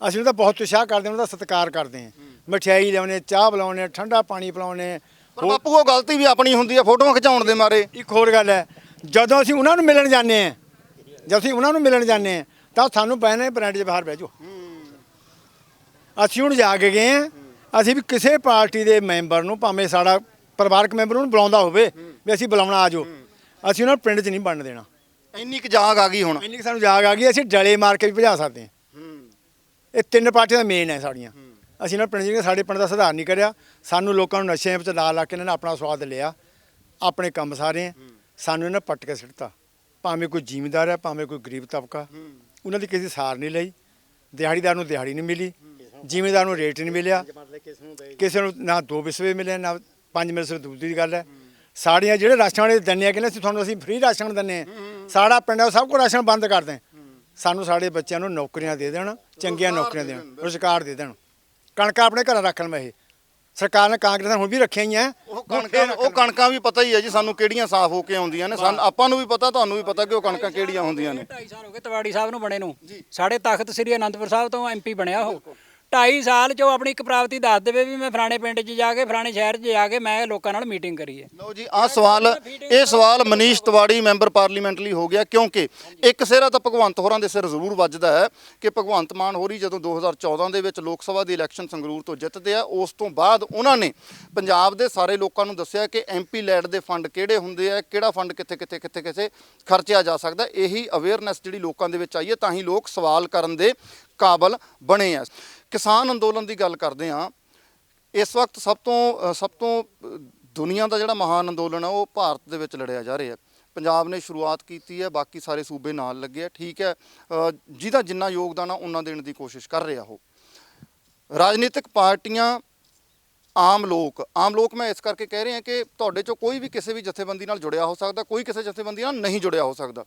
B: ਅਸੀਂ ਉਹਦਾ ਬਹੁਤ ਉਤਸ਼ਾਹ ਕਰਦੇ ਹਾਂ, ਉਹਦਾ ਸਤਿਕਾਰ ਕਰਦੇ ਹਾਂ, ਮਠਿਆਈ ਲਿਆਉਂਦੇ, ਚਾਹ ਪਿਲਾਉਂਦੇ, ਠੰਡਾ ਪਾਣੀ ਪਿਲਾਉਂਦੇ।
A: ਪਰ ਬਾਪੂ ਉਹ ਗਲਤੀ ਵੀ ਆਪਣੀ ਹੁੰਦੀ ਹੈ ਫੋਟੋਆਂ ਖਿਚਾਉਣ ਦੇ ਮਾਰੇ।
B: ਇੱਕ ਹੋਰ ਗੱਲ ਹੈ, ਜਦੋਂ ਅਸੀਂ ਉਹਨਾਂ ਨੂੰ ਮਿਲਣ ਜਾਂਦੇ ਹਾਂ, ਜਦ ਅਸੀਂ ਉਹਨਾਂ ਨੂੰ ਮਿਲਣ ਜਾਂਦੇ ਹਾਂ ਤਾਂ ਸਾਨੂੰ ਪੈਣੇ ਬਰਾਂਡੇ 'ਚ ਬਾਹਰ ਬਹਿ ਜਾਓ। ਅਸੀਂ ਹੁਣ ਜਾ ਕੇ ਗਏ ਹਾਂ, ਅਸੀਂ ਵੀ ਕਿਸੇ ਪਾਰਟੀ ਦੇ ਮੈਂਬਰ ਨੂੰ, ਭਾਵੇਂ ਸਾਡਾ ਪਰਿਵਾਰਕ ਮੈਂਬਰ ਉਹਨੂੰ ਬੁਲਾਉਂਦਾ ਹੋਵੇ ਵੀ ਅਸੀਂ ਬੁਲਾਉਣਾ ਆ ਜਾਓ, ਅਸੀਂ ਉਹਨਾਂ ਨੂੰ ਪਿੰਡ 'ਚ ਨਹੀਂ ਬਣਨ ਦੇਣਾ।
A: ਇੰਨੀ ਕੁ ਜਾਗ ਆ ਗਈ ਹੁਣ।
B: ਇੰਨੀ ਕੁ ਸਾਨੂੰ ਜਾਗ ਆ ਗਈ, ਅਸੀਂ ਡਲੇ ਮਾਰ ਕੇ ਵੀ ਭਜਾ ਸਕਦੇ ਹਾਂ। ਇਹ ਤਿੰਨ ਪਾਰਟੀਆਂ ਦਾ ਮੇਨ ਹੈ ਸਾਡੀਆਂ। ਅਸੀਂ ਇਹਨਾਂ ਪਿੰਡ ਜਿਹੜੇ ਸਾਡੇ ਪਿੰਡ ਦਾ ਸੁਧਾਰ ਨਹੀਂ ਕਰਿਆ, ਸਾਨੂੰ ਲੋਕਾਂ ਨੂੰ ਨਸ਼ਿਆਂ ਵਿੱਚ ਲਾ ਕੇ ਇਹਨਾਂ ਨੇ ਆਪਣਾ ਸਵਾਦ ਲਿਆ, ਆਪਣੇ ਕੰਮ ਸਾਰੇ ਹੈ, ਸਾਨੂੰ ਇਹਨਾਂ ਪੱਟ ਕੇ ਸਿੱਟਤਾ। ਭਾਵੇਂ ਕੋਈ ਜ਼ਿਮੀਂਦਾਰ ਹੈ, ਭਾਵੇਂ ਕੋਈ ਗਰੀਬ ਤਬਕਾ, ਉਹਨਾਂ ਦੀ ਕਿਸੇ ਦੀ ਸਾਰ ਨਹੀਂ ਲਈ। ਦਿਹਾੜੀਦਾਰ ਨੂੰ ਦਿਹਾੜੀ ਨਹੀਂ ਮਿਲੀ, ਜ਼ਿਮੀਂਦਾਰ ਨੂੰ ਰੇਟ ਨਹੀਂ ਮਿਲਿਆ, ਕਿਸੇ ਨੂੰ ਨਾ 2 ਵਿਸਵੇ ਮਿਲੇ ਨਾ 5 ਵਿਸਵੇ, ਦੂਜੀ ਦੀ ਗੱਲ ਹੈ। ਸਾੜੀਆਂ ਜਿਹੜੇ ਰਾਸ਼ਨ ਵਾਲੇ ਦਿੰਦੇ ਆ, ਕਹਿੰਦੇ ਤੁਹਾਨੂੰ ਅਸੀਂ ਫ੍ਰੀ ਰਾਸ਼ਨ ਦਿੰਦੇ ਹਾਂ, ਸਾਡਾ ਪਿੰਡ ਸਭ ਕੁਝ ਰਾਸ਼ਨ ਬੰਦ ਕਰ ਦੇं। ਸਾਨੂੰ ਸਾਡੇ ਬੱਚਿਆਂ ਨੂੰ ਨੌਕਰੀਆਂ ਦੇ ਦੇਣ, ਚੰਗੀਆਂ ਨੌਕਰੀਆਂ ਦੇਣ, ਰੁਜ਼ਗਾਰ ਦੇ ਦੇਣ। ਕਣਕਾਂ ਆਪਣੇ ਘਰਾਂ ਰੱਖ ਲਵਾਂ। ਇਹ ਸਰਕਾਰ ਨੇ ਕਾਂਗਰਸ ਨੇ ਹੁਣ ਵੀ ਰੱਖੀਆਂ ਹੀ ਆ।
A: ਉਹ ਕਣਕਾਂ ਵੀ ਪਤਾ ਹੀ ਹੈ ਜੀ ਸਾਨੂੰ ਕਿਹੜੀਆਂ ਸਾਫ਼ ਹੋ ਕੇ ਆਉਂਦੀਆਂ ਨੇ। ਸਾਨੂੰ ਆਪਾਂ ਨੂੰ ਵੀ ਪਤਾ, ਤੁਹਾਨੂੰ ਵੀ ਪਤਾ ਕਿ ਉਹ ਕਣਕਾਂ ਕਿਹੜੀਆਂ ਹੁੰਦੀਆਂ ਨੇ।
C: 2.5 ਸਾਲ ਹੋ ਗਏ ਤਵਾੜੀ ਸਾਹਿਬ ਨੂੰ ਬਣੇ ਨੂੰ। ਸਾਡੇ ਤਖਤ ਸ੍ਰੀ ਅਨੰਦਪੁਰ ਸਾਹਿਬ ਤੋਂ MP ਬਣਿਆ ਉਹ। 2.5 ਸਾਲ 'ਚ ਉਹ ਆਪਣੀ ਇੱਕ ਪ੍ਰਾਪਤੀ ਦੱਸ ਦੇਵੇ ਵੀ ਮੈਂ ਫਲਾਣੇ ਪਿੰਡ 'ਚ ਜਾ ਕੇ, ਫਲਾਣੇ ਸ਼ਹਿਰ 'ਚ ਜਾ ਕੇ ਮੈਂ ਲੋਕਾਂ ਨਾਲ ਮੀਟਿੰਗ ਕਰੀ ਹੈ।
A: ਲਓ ਜੀ, ਇਹ ਸਵਾਲ ਮਨੀਸ਼ ਤਿਵਾੜੀ ਮੈਂਬਰ ਪਾਰਲੀਮੈਂਟ ਲਈ ਹੋ ਗਿਆ, ਕਿਉਂਕਿ ਇੱਕ ਸਿਰਾ ਤਾਂ ਭਗਵੰਤ ਹੋਰਾਂ ਦੇ ਸਿਰ ਜ਼ਰੂਰ ਵੱਜਦਾ ਹੈ ਕਿ ਭਗਵੰਤ ਮਾਨ ਹੋਰੀ ਜਦੋਂ 2014 ਦੇ ਵਿੱਚ ਲੋਕ ਸਭਾ ਦੀ ਇਲੈਕਸ਼ਨ ਸੰਗਰੂਰ ਤੋਂ ਜਿੱਤਦੇ ਆ, ਉਸ ਤੋਂ ਬਾਅਦ ਉਹਨਾਂ ਨੇ ਪੰਜਾਬ ਦੇ ਸਾਰੇ ਲੋਕਾਂ ਨੂੰ ਦੱਸਿਆ ਕਿ MP ਲੈਡ ਦੇ ਫੰਡ ਕਿਹੜੇ ਹੁੰਦੇ ਆ, ਕਿਹੜਾ ਫੰਡ ਕਿੱਥੇ ਖਰਚਿਆ ਜਾ ਸਕਦਾ। ਇਹੀ ਅਵੇਅਰਨੈਸ ਜਿਹੜੀ ਲੋਕਾਂ ਦੇ ਵਿੱਚ ਆਈ ਹੈ, ਤਾਂ ਹੀ ਲੋਕ ਸਵਾਲ ਕਰਨ ਦੇ ਕਾਬਲ ਬਣੇ ਆ। ਕਿਸਾਨ ਅੰਦੋਲਨ ਦੀ ਗੱਲ ਕਰਦੇ ਹਾਂ, ਇਸ ਵਕਤ ਸਭ ਤੋਂ ਦੁਨੀਆ ਦਾ ਜਿਹੜਾ ਮਹਾਨ ਅੰਦੋਲਨ ਹੈ ਉਹ ਭਾਰਤ ਦੇ ਵਿੱਚ ਲੜਿਆ ਜਾ ਰਿਹਾ। ਪੰਜਾਬ ਨੇ ਸ਼ੁਰੂਆਤ ਕੀਤੀ ਹੈ, ਬਾਕੀ ਸਾਰੇ ਸੂਬੇ ਨਾਲ ਲੱਗੇ ਆ, ਠੀਕ ਹੈ। ਜਿਹਦਾ ਜਿੰਨਾ ਯੋਗਦਾਨ ਆ ਉਹਨਾਂ ਦੇਣ ਦੀ ਕੋਸ਼ਿਸ਼ ਕਰ ਰਿਹਾ। ਉਹ ਰਾਜਨੀਤਿਕ ਪਾਰਟੀਆਂ, ਆਮ ਲੋਕ ਮੈਂ ਇਸ ਕਰਕੇ ਕਹਿ ਰਿਹਾ ਕਿ ਤੁਹਾਡੇ ਚੋਂ ਕੋਈ ਵੀ ਕਿਸੇ ਵੀ ਜਥੇਬੰਦੀ ਨਾਲ ਜੁੜਿਆ ਹੋ ਸਕਦਾ, ਕੋਈ ਕਿਸੇ ਜਥੇਬੰਦੀ ਨਾਲ ਨਹੀਂ ਜੁੜਿਆ ਹੋ ਸਕਦਾ।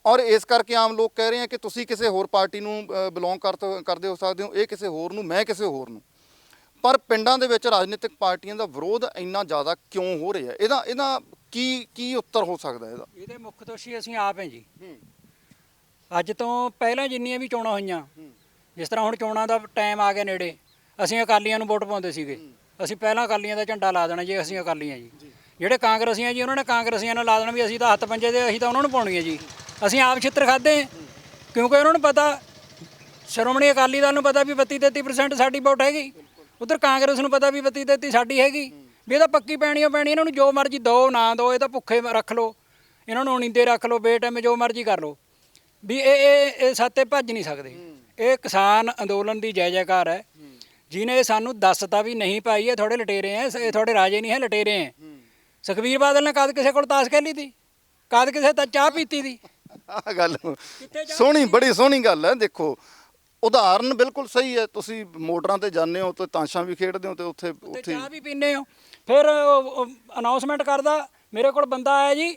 A: ਔਰ ਇਸ ਕਰਕੇ ਆਮ ਲੋਕ ਕਹਿ ਰਹੇ ਆ ਕਿ ਤੁਸੀਂ ਕਿਸੇ ਹੋਰ ਪਾਰਟੀ ਨੂੰ ਬਿਲੋਂਗ ਕਰਦੇ ਹੋ ਸਕਦੇ ਹੋ, ਇਹ ਕਿਸੇ ਹੋਰ ਨੂੰ, ਮੈਂ ਕਿਸੇ ਹੋਰ ਨੂੰ। ਪਰ ਪਿੰਡਾਂ ਦੇ ਵਿੱਚ ਰਾਜਨੀਤਿਕ ਪਾਰਟੀਆਂ ਦਾ ਵਿਰੋਧ ਇੰਨਾ ਜ਼ਿਆਦਾ ਕਿਉਂ ਹੋ ਰਿਹਾ? ਇਹਦਾ ਕੀ ਉੱਤਰ ਹੋ ਸਕਦਾ?
C: ਇਹਦੇ ਮੁੱਖ ਦੋਸ਼ੀ ਅਸੀਂ ਆਪ ਹਾਂ ਜੀ। ਅੱਜ ਤੋਂ ਪਹਿਲਾਂ ਜਿੰਨੀਆਂ ਵੀ ਚੋਣਾਂ ਹੋਈਆਂ, ਜਿਸ ਤਰ੍ਹਾਂ ਹੁਣ ਚੋਣਾਂ ਦਾ ਟਾਈਮ ਆ ਗਿਆ ਨੇੜੇ, ਅਸੀਂ ਅਕਾਲੀਆਂ ਨੂੰ ਵੋਟ ਪਾਉਂਦੇ ਸੀਗੇ। ਅਸੀਂ ਪਹਿਲਾਂ ਅਕਾਲੀਆਂ ਦਾ ਝੰਡਾ ਲਾ ਦੇਣਾ ਜੀ, ਅਸੀਂ ਅਕਾਲੀ ਹਾਂ ਜੀ। ਜਿਹੜੇ ਕਾਂਗਰਸੀ ਆ ਜੀ, ਉਹਨਾਂ ਨੇ ਕਾਂਗਰਸੀਆਂ ਨਾਲ ਲਾ ਦੇਣਾ ਵੀ ਅਸੀਂ ਤਾਂ ਹੱਥ ਪੰਜੇ ਦੇ, ਅਸੀਂ ਤਾਂ ਉਹਨਾਂ ਨੂੰ ਪਾਉਣੀ ਹੈ ਜੀ। ਅਸੀਂ ਆਪ ਛਿੱਤਰ ਖਾਧੇ, ਕਿਉਂਕਿ ਉਹਨਾਂ ਨੂੰ ਪਤਾ, ਸ਼੍ਰੋਮਣੀ ਅਕਾਲੀ ਦਲ ਨੂੰ ਪਤਾ ਵੀ 32-33% ਸਾਡੀ ਵੋਟ ਹੈਗੀ। ਉਧਰ ਕਾਂਗਰਸ ਨੂੰ ਪਤਾ ਵੀ 32-33 ਸਾਡੀ ਹੈਗੀ, ਵੀ ਇਹ ਤਾਂ ਪੱਕੀ ਪੈਣੀ ਓ ਪੈਣੀ। ਇਹਨਾਂ ਨੂੰ ਜੋ ਮਰਜ਼ੀ ਦਿਓ ਨਾ ਦਿਓ, ਇਹ ਤਾਂ ਭੁੱਖੇ ਰੱਖ ਲਓ, ਇਹਨਾਂ ਨੂੰ ਨੀਂਦੇ ਰੱਖ ਲਓ, ਬੇਟਾਈਮ ਜੋ ਮਰਜ਼ੀ ਕਰ ਲਓ, ਵੀ ਇਹ ਸਾਤੇ ਭੱਜ ਨਹੀਂ ਸਕਦੇ। ਇਹ ਕਿਸਾਨ ਅੰਦੋਲਨ ਦੀ ਜੈ ਜੈਕਾਰ ਹੈ, ਜਿਹਨੇ ਸਾਨੂੰ ਦੱਸਤਾ ਵੀ ਨਹੀਂ ਭਾਈ ਇਹ ਥੋੜੇ ਲਟੇਰੇ ਹੈ, ਇਹ ਥੋੜੇ ਰਾਜੇ ਨਹੀਂ ਹੈ, ਲਟੇਰੇ ਹੈ। ਸੁਖਬੀਰ ਬਾਦਲ ਨੇ ਕਦ ਕਿਸੇ ਕੋਲ ਤਾਸ਼ ਖੇਲੀ ਤੀ, ਕਦ ਕਿਸੇ ਤਾਂ ਚਾਹ ਪੀਤੀ ਦੀ।
A: ਆਹ ਗੱਲ ਸੋਹਣੀ, ਬੜੀ ਸੋਹਣੀ ਗੱਲ ਹੈ। ਦੇਖੋ, ਉਦਾਹਰਨ ਬਿਲਕੁਲ ਸਹੀ ਹੈ। ਤੁਸੀਂ ਮੋਟਰਾਂ ਤੇ ਜਾਂਦੇ ਹੋ ਤੇ ਤਾਸ਼ਾਂ ਵੀ ਖੇਡਦੇ ਹੋ ਤੇ ਉੱਥੇ
C: ਚਾਹ ਵੀ ਪੀਂਦੇ ਹੋ। ਫਿਰ ਅਨਾਉਂਸਮੈਂਟ ਕਰਦਾ, ਮੇਰੇ ਕੋਲ ਬੰਦਾ ਆਇਆ ਜੀ,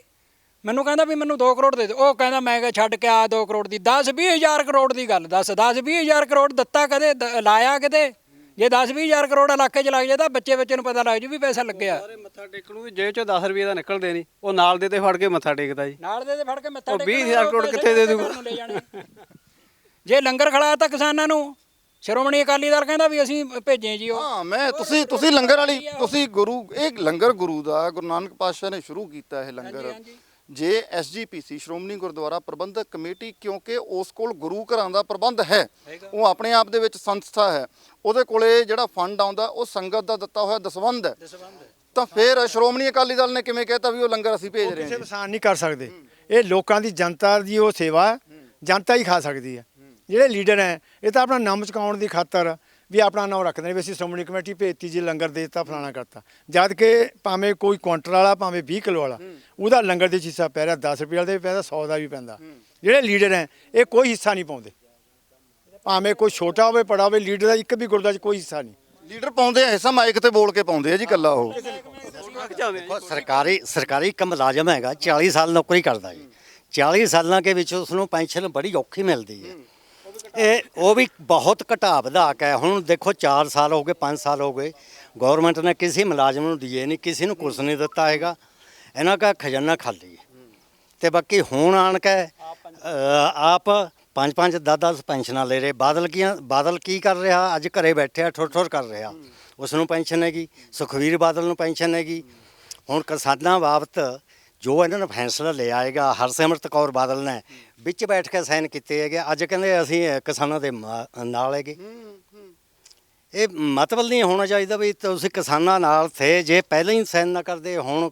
C: ਮੈਨੂੰ ਕਹਿੰਦਾ ਵੀ ਮੈਨੂੰ 2 ਕਰੋੜ ਦੇ ਦਿਓ। ਉਹ ਕਹਿੰਦਾ ਮੈਂ ਕਿਹਾ ਛੱਡ ਕੇ ਆ 2 ਕਰੋੜ ਦੀ, 10-20 ਹਜ਼ਾਰ ਕਰੋੜ ਦੀ ਗੱਲ ਦੱਸ। 10-20 ਹਜ਼ਾਰ ਕਰੋੜ ਦਿੱਤਾ ਕਦੇ, ਲਾਇਆ ਕਿਤੇ? ਜੇ 10-20 ਹਜ਼ਾਰ ਕਰੋੜ ਇਲਾਕੇ 'ਚ ਲੱਗ ਜਾਏ ਤਾਂ ਬੱਚੇ ਨੂੰ ਪਤਾ ਲੱਗ ਜੂ ਵੀ ਪੈਸਾ ਲੱਗਿਆ।
F: ਮੱਥਾ ਟੇਕਣ ਨੂੰ ਜੇਬ 'ਚੋਂ 10 ਰੁਪਏ ਦਾ ਨਿਕਲਦੇ ਨਹੀਂ, ਉਹ ਨਾਲ ਦੇ ਤੇ ਫੜ ਕੇ ਮੱਥਾ ਟੇਕਦਾ ਜੀ।
C: ਨਾਲ ਦੇ ਤੇ ਫੜ ਕੇ ਮੱਥਾ ਟੇਕਦਾ,
F: 20,000 ਕਰੋੜ ਕਿੱਥੇ ਦੇ ਦੂਗਾ?
C: ਜੇ ਲੰਗਰ ਖਿਲਾਇਆ ਤਾਂ ਕਿਸਾਨਾਂ ਨੂੰ, ਸ਼੍ਰੋਮਣੀ ਅਕਾਲੀ ਦਲ ਕਹਿੰਦਾ ਵੀ ਅਸੀਂ ਭੇਜੇ ਜੀ। ਉਹ
A: ਤੁਸੀਂ ਲੰਗਰ ਵਾਲੀ, ਤੁਸੀਂ ਇਹ ਲੰਗਰ ਗੁਰੂ ਦਾ, ਗੁਰੂ ਨਾਨਕ ਪਾਤਸ਼ਾਹ ਨੇ ਸ਼ੁਰੂ ਕੀਤਾ ਇਹ ਲੰਗਰ। ਜੇ SGPC ਸ਼੍ਰੋਮਣੀ ਗੁਰਦੁਆਰਾ ਪ੍ਰਬੰਧਕ ਕਮੇਟੀ, ਕਿਉਂਕਿ ਉਸ ਕੋਲ ਗੁਰੂ ਘਰਾਂ ਦਾ ਪ੍ਰਬੰਧ ਹੈ, ਉਹ ਆਪਣੇ ਆਪ ਦੇ ਵਿੱਚ ਸੰਸਥਾ ਹੈ, ਉਹਦੇ ਕੋਲੇ ਜਿਹੜਾ ਫੰਡ ਆਉਂਦਾ ਉਹ ਸੰਗਤ ਦਾ ਦਿੱਤਾ ਹੋਇਆ ਦਸਵੰਧ ਹੈ, ਤਾਂ ਫਿਰ ਸ਼੍ਰੋਮਣੀ ਅਕਾਲੀ ਦਲ ਨੇ ਕਿਵੇਂ ਕਹਿਤਾ ਵੀ ਉਹ ਲੰਗਰ ਅਸੀਂ ਭੇਜ ਰਹੇ ਹਾਂ?
B: ਕਿਸੇ ਨੁਕਸਾਨ ਨਹੀਂ ਕਰ ਸਕਦੇ। ਇਹ ਲੋਕਾਂ ਦੀ, ਜਨਤਾ ਦੀ ਉਹ ਸੇਵਾ, ਜਨਤਾ ਹੀ ਖਾ ਸਕਦੀ ਹੈ। ਜਿਹੜੇ ਲੀਡਰ ਹੈ ਇਹ ਤਾਂ ਆਪਣਾ ਨਾਮ ਚੁਕਾਉਣ ਦੀ ਖਾਤਰ ਵੀ ਆਪਣਾ ਨਾਮ ਰੱਖਦੇ ਨੇ ਵੀ ਅਸੀਂ ਸ਼੍ਰੋਮਣੀ ਕਮੇਟੀ ਭੇਜਤੀ ਜੀ, ਲੰਗਰ ਦੇ ਦਿੱਤਾ, ਫਲਾਣਾ ਕਰਤਾ। ਜਦ ਕਿ ਭਾਵੇਂ ਕੋਈ ਕੁਆਂਟਲ ਵਾਲਾ, ਭਾਵੇਂ 20 ਕਿਲੋ ਵਾਲਾ, ਉਹਦਾ ਲੰਗਰ ਦੇ ਹਿੱਸਾ ਪੈ ਰਿਹਾ, 10 ਰੁਪਏ ਵਾਲਾ ਦੇ ਵੀ ਪੈਂਦਾ, 100 ਦਾ ਵੀ ਪੈਂਦਾ। ਜਿਹੜੇ ਲੀਡਰ ਹੈ ਇਹ ਕੋਈ ਹਿੱਸਾ ਨਹੀਂ ਪਾਉਂਦੇ, ਭਾਵੇਂ ਕੋਈ ਛੋਟਾ ਹੋਵੇ ਬੜਾ ਹੋਵੇ, ਲੀਡਰ ਦਾ ਇੱਕ ਵੀ ਗੁਰਦਾ 'ਚ ਕੋਈ ਹਿੱਸਾ ਨਹੀਂ।
A: ਲੀਡਰ ਪਾਉਂਦੇ ਆ ਹਿੱਸਾ, ਮਾਈਕ ਤੇ ਬੋਲ ਕੇ ਪਾਉਂਦੇ ਆ ਜੀ ਇਕੱਲਾ। ਉਹ
G: ਸਰਕਾਰੀ ਇੱਕ ਮੁਲਾਜ਼ਮ ਹੈਗਾ, 40 ਸਾਲ ਨੌਕਰੀ ਕਰਦਾ ਜੀ। 40 ਸਾਲਾਂ ਦੇ ਵਿੱਚ ਉਸ ਨੂੰ ਪੈਨਸ਼ਨ ਬੜੀ ਔਖੀ ਮਿਲਦੀ ਹੈ। ਉਹ ਵੀ ਬਹੁਤ ਘਟਾ ਵਧਾ ਕੇ, ਹੁਣ ਦੇਖੋ 4 ਸਾਲ ਹੋ ਗਏ, 5 ਸਾਲ ਹੋ ਗਏ, ਗੌਰਮੈਂਟ ਨੇ ਕਿਸੇ ਮੁਲਾਜ਼ਮ ਨੂੰ ਦੀਏ ਨਹੀਂ, ਕਿਸੇ ਨੂੰ ਕੁਛ ਨਹੀਂ ਦਿੱਤਾ ਹੈਗਾ। ਇਹਨਾਂ ਦਾ ਖਜ਼ਾਨਾ ਖਾਲੀ ਹੈ। ਤੇ ਬਾਕੀ ਹੁਣ ਆਣ ਕੇ ਆਪ 5-5 10-10 ਪੈਨਸ਼ਨਾਂ ਲੈ ਰਹੇ। ਬਾਦਲ ਕੀ ਕਰ ਰਿਹਾ? ਅੱਜ ਘਰੇ ਬੈਠਿਆ ਠੁਰ ਕਰ ਰਿਹਾ, ਉਸ ਨੂੰ ਪੈਨਸ਼ਨ ਹੈਗੀ। ਸੁਖਬੀਰ ਬਾਦਲ ਨੂੰ ਪੈਨਸ਼ਨ ਹੈਗੀ। ਹੁਣ ਕਿਸਾਨਾਂ ਬਾਬਤ ਜੋ ਇਹਨਾਂ ਨੇ ਫੈਸਲਾ ਲਿਆ ਹੈਗਾ ਹਰਸਿਮਰਤ ਕੌਰ ਬਾਦਲ ਨੇ ਵਿੱਚ ਬੈਠ ਕੇ ਸਾਈਨ ਕੀਤੇ ਹੈਗੇ, ਅੱਜ ਕਹਿੰਦੇ ਅਸੀਂ ਕਿਸਾਨਾਂ ਦੇ ਨਾਲ ਹੈਗੇ। ਇਹ ਮਤਲਬ ਨਹੀਂ ਹੋਣਾ ਚਾਹੀਦਾ ਵੀ ਤੁਸੀਂ ਕਿਸਾਨਾਂ ਨਾਲ ਥੇ, ਜੇ ਪਹਿਲਾਂ ਹੀ ਸਾਈਨ ਨਾ ਕਰਦੇ ਹੁਣ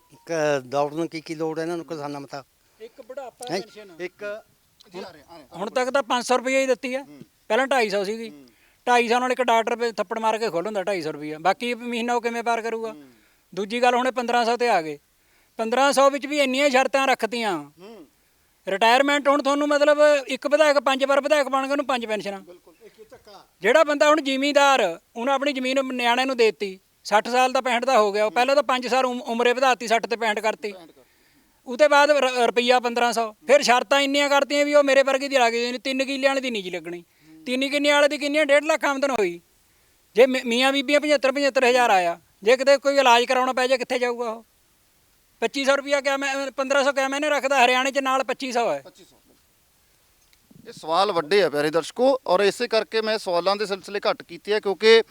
G: ਦੌੜਨ ਕੀ ਲੋੜ ਇਹਨਾਂ ਨੂੰ ਕਿਸਾਨਾਂ ਮਤਾ।
C: ਇੱਕ ਬੁਢਾਪਾ
G: ਹੈਂ?
C: ਪੈਨਸ਼ਨ
G: ਇੱਕ
C: ਹੁਣ ਤੱਕ ਤਾਂ 500 ਰੁਪਏ ਹੀ ਦਿੱਤੀ ਹੈ, ਪਹਿਲਾਂ 250 ਸੀਗੀ। 250 ਨਾਲ ਇੱਕ ਡਾਕਟਰ ਪੇ ਥੱਪੜ ਮਾਰ ਕੇ ਖੋਲ ਹੁੰਦਾ 250 ਰੁਪਏ, ਬਾਕੀ ਮਹੀਨਾ ਉਹ ਕਿਵੇਂ ਪਾਰ ਕਰੂਗਾ। ਦੂਜੀ ਗੱਲ ਹੁਣ ਇਹ 1500 ਤੇ ਆ ਗਏ, 1500 ਵਿੱਚ ਵੀ ਇੰਨੀਆਂ ਸ਼ਰਤਾਂ ਰੱਖਤੀਆਂ। ਰਿਟਾਇਰਮੈਂਟ ਹੁਣ ਤੁਹਾਨੂੰ ਮਤਲਬ ਇੱਕ ਵਿਧਾਇਕ 5 ਵਾਰ ਵਿਧਾਇਕ ਬਣ ਗਿਆ, ਉਹਨੂੰ 5 ਪੈਨਸ਼ਨਾਂ। ਜਿਹੜਾ ਬੰਦਾ ਹੁਣ ਜ਼ਿਮੀਂਦਾਰ ਉਹਨੂੰ ਆਪਣੀ ਜ਼ਮੀਨ ਨਿਆਣੇ ਨੂੰ ਦੇਤੀ, 60 ਸਾਲ ਦਾ 65 ਦਾ ਹੋ ਗਿਆ, ਉਹ ਪਹਿਲਾਂ ਤਾਂ 5 ਸਾਲ ਉਮਰੇ ਵਧਾਤੀ, 60 ਤੇ 65 ਕਰਤੀ। ਉਹਦੇ ਬਾਅਦ ਰੁਪਈਆ 1500, ਫਿਰ ਸ਼ਰਤਾਂ ਇੰਨੀਆਂ ਕਰਤੀਆਂ ਵੀ ਉਹ ਮੇਰੇ ਵਰਗੇ ਦੀ ਲੱਗ ਜਾਣੀ, 3 ਕਿੱਲੇ ਵਾਲੇ ਦੀ ਨਹੀਂ ਜੀ ਲੱਗਣੀ। 3 ਕਿੱਲੇ ਵਾਲੇ ਦੀ ਕਿੰਨੀ 1.5 ਲੱਖ ਆਮਦਨ ਹੋਈ। ਜੇ ਮੀਆਂ ਬੀਬੀਆਂ 75 ਹਜ਼ਾਰ ਆਇਆ, ਜੇ ਕਿਤੇ ਕੋਈ ਇਲਾਜ ਕਰਾਉਣਾ ਪੈ ਜਾਏ ਕਿੱਥੇ ਜਾਊਗਾ ਉਹ। 2500 ਰੁਪਈਆ ਕਿਆ ਮੈਂ 1500 ਕਿਆ ਮੈਨੇ ਰੱਖਦਾ, ਹਰਿਆਣੇ 'ਚ ਨਾਲ 2500 ਹੈ।
A: ਇਹ ਸਵਾਲ ਵੱਡੇ ਆ ਪਿਆਰੇ ਦਰਸ਼ਕੋ, ਔਰ ਇਸੇ ਕਰਕੇ ਮੈਂ ਸਵਾਲਾਂ ਦੇ ਸਿਲਸਿਲੇ ਘੱਟ ਕੀਤੇ ਆ, ਕਿਉਂਕਿ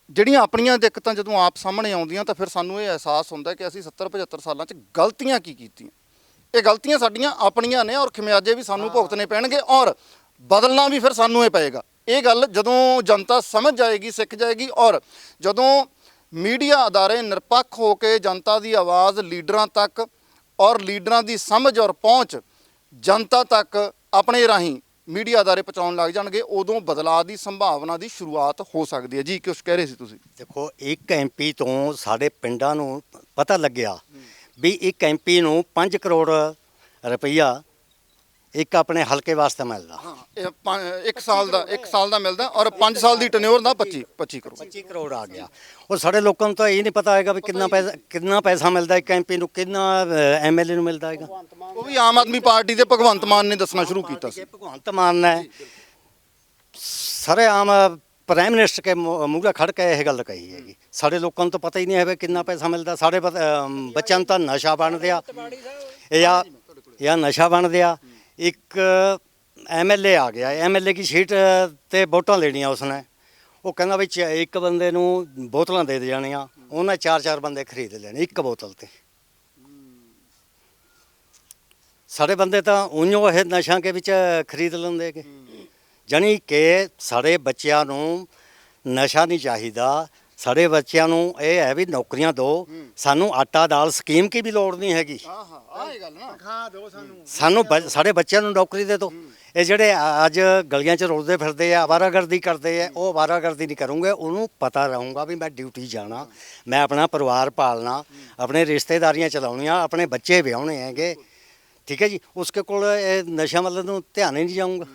A: ਜਿਹੜੀਆਂ ਆਪਣੀਆਂ ਦਿੱਕਤਾਂ ਜਦੋਂ ਆਪ ਸਾਹਮਣੇ ਆਉਂਦੀਆਂ ਤਾਂ ਫਿਰ ਸਾਨੂੰ ਇਹ ਅਹਿਸਾਸ ਹੁੰਦਾ ਕਿ ਅਸੀਂ 70-75 ਸਾਲਾਂ 'ਚ ਗਲਤੀਆਂ ਕੀ ਕੀਤੀਆਂ। ਇਹ ਗਲਤੀਆਂ ਸਾਡੀਆਂ ਆਪਣੀਆਂ ਨੇ ਔਰ ਖਿਮਿਆਜੇ ਵੀ ਸਾਨੂੰ ਭੁਗਤਣੇ ਪੈਣਗੇ ਔਰ ਬਦਲਣਾ ਵੀ ਫਿਰ ਸਾਨੂੰ ਇਹ ਪਏਗਾ। ਇਹ ਗੱਲ ਜਦੋਂ ਜਨਤਾ ਸਮਝ ਜਾਏਗੀ, ਸਿੱਖ ਜਾਏਗੀ, ਔਰ ਜਦੋਂ ਮੀਡੀਆ ਅਦਾਰੇ ਨਿਰਪੱਖ ਹੋ ਕੇ ਜਨਤਾ ਦੀ ਆਵਾਜ਼ ਲੀਡਰਾਂ ਤੱਕ ਔਰ ਲੀਡਰਾਂ ਦੀ ਸਮਝ ਔਰ ਪਹੁੰਚ ਜਨਤਾ ਤੱਕ ਆਪਣੇ ਰਾਹੀਂ ਮੀਡੀਆ ਅਦਾਰੇ ਪਹੁੰਚਾਉਣ ਲੱਗ ਜਾਣਗੇ, ਉਦੋਂ ਬਦਲਾਅ ਦੀ ਸੰਭਾਵਨਾ ਦੀ ਸ਼ੁਰੂਆਤ ਹੋ ਸਕਦੀ ਹੈ। ਜੀ ਕੁਛ ਕਹਿ ਰਹੇ ਸੀ ਤੁਸੀਂ?
G: ਦੇਖੋ, ਇੱਕ MP ਤੋਂ ਸਾਡੇ ਪਿੰਡਾਂ ਨੂੰ ਪਤਾ ਲੱਗਿਆ ਵੀ ਇੱਕ MP ਨੂੰ 5 ਕਰੋੜ ਰੁਪਈਆ ਇੱਕ ਆਪਣੇ ਹਲਕੇ ਵਾਸਤੇ ਮਿਲਦਾ।
A: ਹਾਂ, ਇਹ 1 ਸਾਲ ਦਾ ਮਿਲਦਾ ਔਰ 5 ਸਾਲ ਦੀ ਟੈਨਿਓਰ ਦਾ 25 ਕਰੋੜ
G: 25 ਕਰੋੜ ਆ ਗਿਆ। ਔਰ ਸਾਡੇ ਲੋਕਾਂ ਨੂੰ ਤਾਂ ਇਹ ਨਹੀਂ ਪਤਾ ਹੈਗਾ ਵੀ ਕਿੰਨਾ ਪੈਸਾ ਮਿਲਦਾ ਇੱਕ MP ਨੂੰ, ਕਿੰਨਾ MLA ਨੂੰ ਮਿਲਦਾ ਹੈਗਾ।
A: ਉਹ ਵੀ ਆਮ ਆਦਮੀ ਪਾਰਟੀ ਦੇ ਭਗਵੰਤ ਮਾਨ ਨੇ ਦੱਸਣਾ ਸ਼ੁਰੂ ਕੀਤਾ ਸੀ।
G: ਭਗਵੰਤ ਮਾਨ ਨੇ ਸਾਰੇ ਆਮ ਪ੍ਰਾਈਮ ਮਿਨਿਸਟਰ ਕੇ ਮੂਹਰੇ ਖੜ ਕੇ ਇਹ ਗੱਲ ਕਹੀ ਹੈਗੀ। ਸਾਡੇ ਲੋਕਾਂ ਨੂੰ ਤਾਂ ਪਤਾ ਹੀ ਨਹੀਂ ਹੈ ਕਿੰਨਾ ਪੈਸਾ ਮਿਲਦਾ। ਸਾਡੇ ਬੱਚਿਆਂ ਨੂੰ ਤਾਂ ਨਸ਼ਾ ਬਣ ਦਿਆ ਜਾਂ ਨਸ਼ਾ ਬਣ ਦਿਆ। ਇੱਕ MLA ਆ ਗਿਆ, MLA की सीट ਤੇ ਵੋਟਾਂ ਲੈਣੀਆਂ ਉਸਨੇ, ਉਹ ਕਹਿੰਦਾ ਵੀ ਇੱਕ ਬੰਦੇ ਨੂੰ ਬੋਤਲਾਂ ਦੇ ਜਾਣੀਆਂ, ਉਹਨੇ 4-4 ਬੰਦੇ ਖਰੀਦ ਲੈਣੇ ਇੱਕ ਬੋਤਲ ਤੇ। ਸਾਡੇ ਬੰਦੇ ਤਾਂ ਉਈਓ ਇਹ ਨਸ਼ਿਆਂ ਕੇ ਵਿੱਚ ਖਰੀਦ ਲੈਂਦੇ ਕਿ ਜਾਣੀ ਕਿ ਸਾਡੇ ਬੱਚਿਆਂ ਨੂੰ ਨਸ਼ਾ ਨਹੀਂ ਚਾਹੀਦਾ। ਸਾਡੇ ਬੱਚਿਆਂ ਨੂੰ ਇਹ ਹੈ ਵੀ ਨੌਕਰੀਆਂ ਦਿਓ, ਸਾਨੂੰ ਆਟਾ ਦਾਲ ਸਕੀਮ ਕੀ ਵੀ ਲੋੜ ਨਹੀਂ ਹੈਗੀ। ਸਾਨੂੰ ਸਾਡੇ ਬੱਚਿਆਂ ਨੂੰ ਨੌਕਰੀ ਦੇ ਦਿਓ। ਇਹ ਜਿਹੜੇ ਅੱਜ ਗਲੀਆਂ 'ਚ ਰੁਲਦੇ ਫਿਰਦੇ ਆ, ਅਵਾਰਾਗਰਦੀ ਕਰਦੇ ਆ, ਉਹ ਅਵਾਰਾਗਰਦੀ ਨਹੀਂ ਕਰੂੰਗੇ। ਉਹਨੂੰ ਪਤਾ ਰਹੂੰਗਾ ਵੀ ਮੈਂ ਡਿਊਟੀ ਜਾਣਾ, ਮੈਂ ਆਪਣਾ ਪਰਿਵਾਰ ਪਾਲਣਾ, ਆਪਣੇ ਰਿਸ਼ਤੇਦਾਰੀਆਂ ਚਲਾਉਣੀਆਂ, ਆਪਣੇ ਬੱਚੇ ਵਿਆਹੁਣੇ ਹੈਗੇ, ਠੀਕ ਹੈ ਜੀ। ਉਸਕੇ ਕੋਲ ਇਹ ਨਸ਼ਾ ਮਤਲਬ ਨੂੰ ਧਿਆਨ ਹੀ ਨਹੀਂ ਜਾਊਂਗਾ।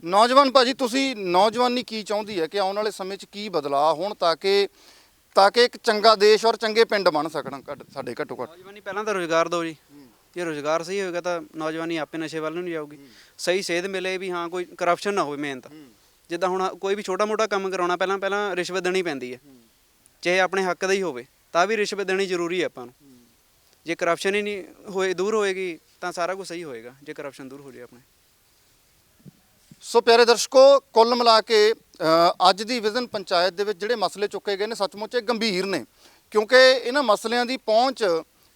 A: ਨੌਜਵਾਨ ਭਾਜੀ, ਤੁਸੀਂ ਨੌਜਵਾਨੀ ਕੀ ਚਾਹੁੰਦੀ ਹੈ ਕਿ ਆਉਣ ਵਾਲੇ ਸਮੇਂ 'ਚ ਕੀ ਬਦਲਾਅ ਹੋਣ ਤਾਂ ਕਿ ਇੱਕ ਚੰਗਾ ਦੇਸ਼ ਔਰ ਚੰਗੇ ਪਿੰਡ ਬਣ ਸਕਣ ਸਾਡੇ ਘੱਟੋ ਘੱਟ?
H: ਨੌਜਵਾਨੀ ਪਹਿਲਾਂ ਤਾਂ ਰੋਜ਼ਗਾਰ ਦਿਓ ਜੀ। ਜੇ ਰੋਜ਼ਗਾਰ ਸਹੀ ਹੋਏਗਾ ਤਾਂ ਨੌਜਵਾਨੀ ਆਪੇ ਨਸ਼ੇ ਵੱਲ ਨੂੰ ਨਹੀਂ ਜਾਊਗੀ। ਸਹੀ ਸੇਧ ਮਿਲੇ ਵੀ ਹਾਂ, ਕੋਈ ਕਰਪਸ਼ਨ ਨਾ ਹੋਵੇ। ਮੇਨ ਤਾਂ ਜਿੱਦਾਂ ਹੁਣ ਕੋਈ ਵੀ ਛੋਟਾ ਮੋਟਾ ਕੰਮ ਕਰਾਉਣਾ ਪਹਿਲਾਂ ਰਿਸ਼ਵਤ ਦੇਣੀ ਪੈਂਦੀ ਹੈ, ਚਾਹੇ ਆਪਣੇ ਹੱਕ ਦਾ ਹੀ ਹੋਵੇ ਤਾਂ ਵੀ ਰਿਸ਼ਵਤ ਦੇਣੀ ਜ਼ਰੂਰੀ ਹੈ ਆਪਾਂ ਨੂੰ। ਜੇ ਕਰਪਸ਼ਨ ਹੀ ਨਹੀਂ ਦੂਰ ਹੋਏਗੀ ਤਾਂ ਸਾਰਾ ਕੁਝ ਸਹੀ ਹੋਏਗਾ, ਜੇ ਕਰਪਸ਼ਨ ਦੂਰ ਹੋ ਜਾਏ ਆਪਣੇ।
A: ਸੋ ਪਿਆਰੇ ਦਰਸ਼ਕੋ, ਕੁੱਲ ਮਿਲਾ ਕੇ ਅੱਜ ਦੀ ਵਿਜ਼ਨ ਪੰਚਾਇਤ ਦੇ ਵਿੱਚ ਜਿਹੜੇ ਮਸਲੇ ਚੁੱਕੇ ਗਏ ਨੇ ਸੱਚਮੁੱਚ ਇਹ ਗੰਭੀਰ ਨੇ, ਕਿਉਂਕਿ ਇਹਨਾਂ ਮਸਲਿਆਂ ਦੀ ਪਹੁੰਚ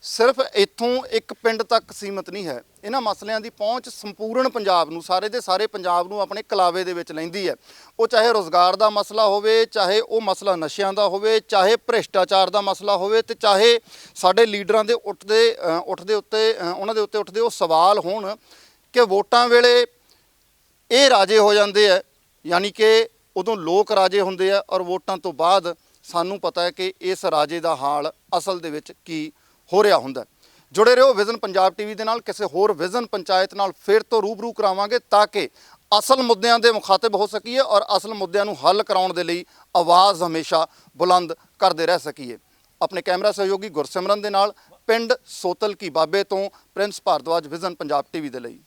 A: ਸਿਰਫ ਇੱਥੋਂ ਇੱਕ ਪਿੰਡ ਤੱਕ ਸੀਮਤ ਨਹੀਂ ਹੈ। ਇਹਨਾਂ ਮਸਲਿਆਂ ਦੀ ਪਹੁੰਚ ਸੰਪੂਰਨ ਪੰਜਾਬ ਨੂੰ, ਸਾਰੇ ਦੇ ਸਾਰੇ ਪੰਜਾਬ ਨੂੰ ਆਪਣੇ ਕਲਾਵੇ ਦੇ ਵਿੱਚ ਲੈਂਦੀ ਹੈ। ਉਹ ਚਾਹੇ ਰੋਜ਼ਗਾਰ ਦਾ ਮਸਲਾ ਹੋਵੇ, ਚਾਹੇ ਉਹ ਮਸਲਾ ਨਸ਼ਿਆਂ ਦਾ ਹੋਵੇ, ਚਾਹੇ ਭ੍ਰਿਸ਼ਟਾਚਾਰ ਦਾ ਮਸਲਾ ਹੋਵੇ, ਤੇ ਚਾਹੇ ਸਾਡੇ ਲੀਡਰਾਂ ਦੇ ਉਹਨਾਂ ਦੇ ਉੱਤੇ ਉੱਠਦੇ ਉਹ ਸਵਾਲ ਹੋਣ ਕਿ ਵੋਟਾਂ ਵੇਲੇ ਇਹ ਰਾਜੇ ਹੋ ਜਾਂਦੇ ਆ, ਯਾਨੀ ਕਿ ਉਦੋਂ ਲੋਕ ਰਾਜੇ ਹੁੰਦੇ ਆ ਔਰ ਵੋਟਾਂ ਤੋਂ ਬਾਅਦ ਸਾਨੂੰ ਪਤਾ ਹੈ ਕਿ ਇਸ ਰਾਜੇ ਦਾ ਹਾਲ ਅਸਲ ਦੇ ਵਿੱਚ ਕੀ ਹੋ ਰਿਹਾ ਹੁੰਦਾ। ਜੁੜੇ ਰਹੋ ਵਿਜ਼ਨ ਪੰਜਾਬ ਟੀਵੀ ਦੇ ਨਾਲ। ਕਿਸੇ ਹੋਰ ਵਿਜ਼ਨ ਪੰਚਾਇਤ ਨਾਲ ਫਿਰ ਤੋਂ ਰੂਬਰੂ ਕਰਾਵਾਂਗੇ ਤਾਂ ਕਿ ਅਸਲ ਮੁੱਦਿਆਂ ਦੇ ਮੁਖਾਤਿਬ ਹੋ ਸਕੀਏ ਔਰ ਅਸਲ ਮੁੱਦਿਆਂ ਨੂੰ ਹੱਲ ਕਰਾਉਣ ਦੇ ਲਈ ਆਵਾਜ਼ ਹਮੇਸ਼ਾ ਬੁਲੰਦ ਕਰਦੇ ਰਹਿ ਸਕੀਏ। ਆਪਣੇ ਕੈਮਰਾ ਸਹਿਯੋਗੀ ਗੁਰਸਿਮਰਨ ਦੇ ਨਾਲ ਪਿੰਡ ਸੋਤਲ ਕੀ ਬਾਬੇ ਤੋਂ Prince Bhardwaj, vision Punjab TV ਦੇ ਲਈ।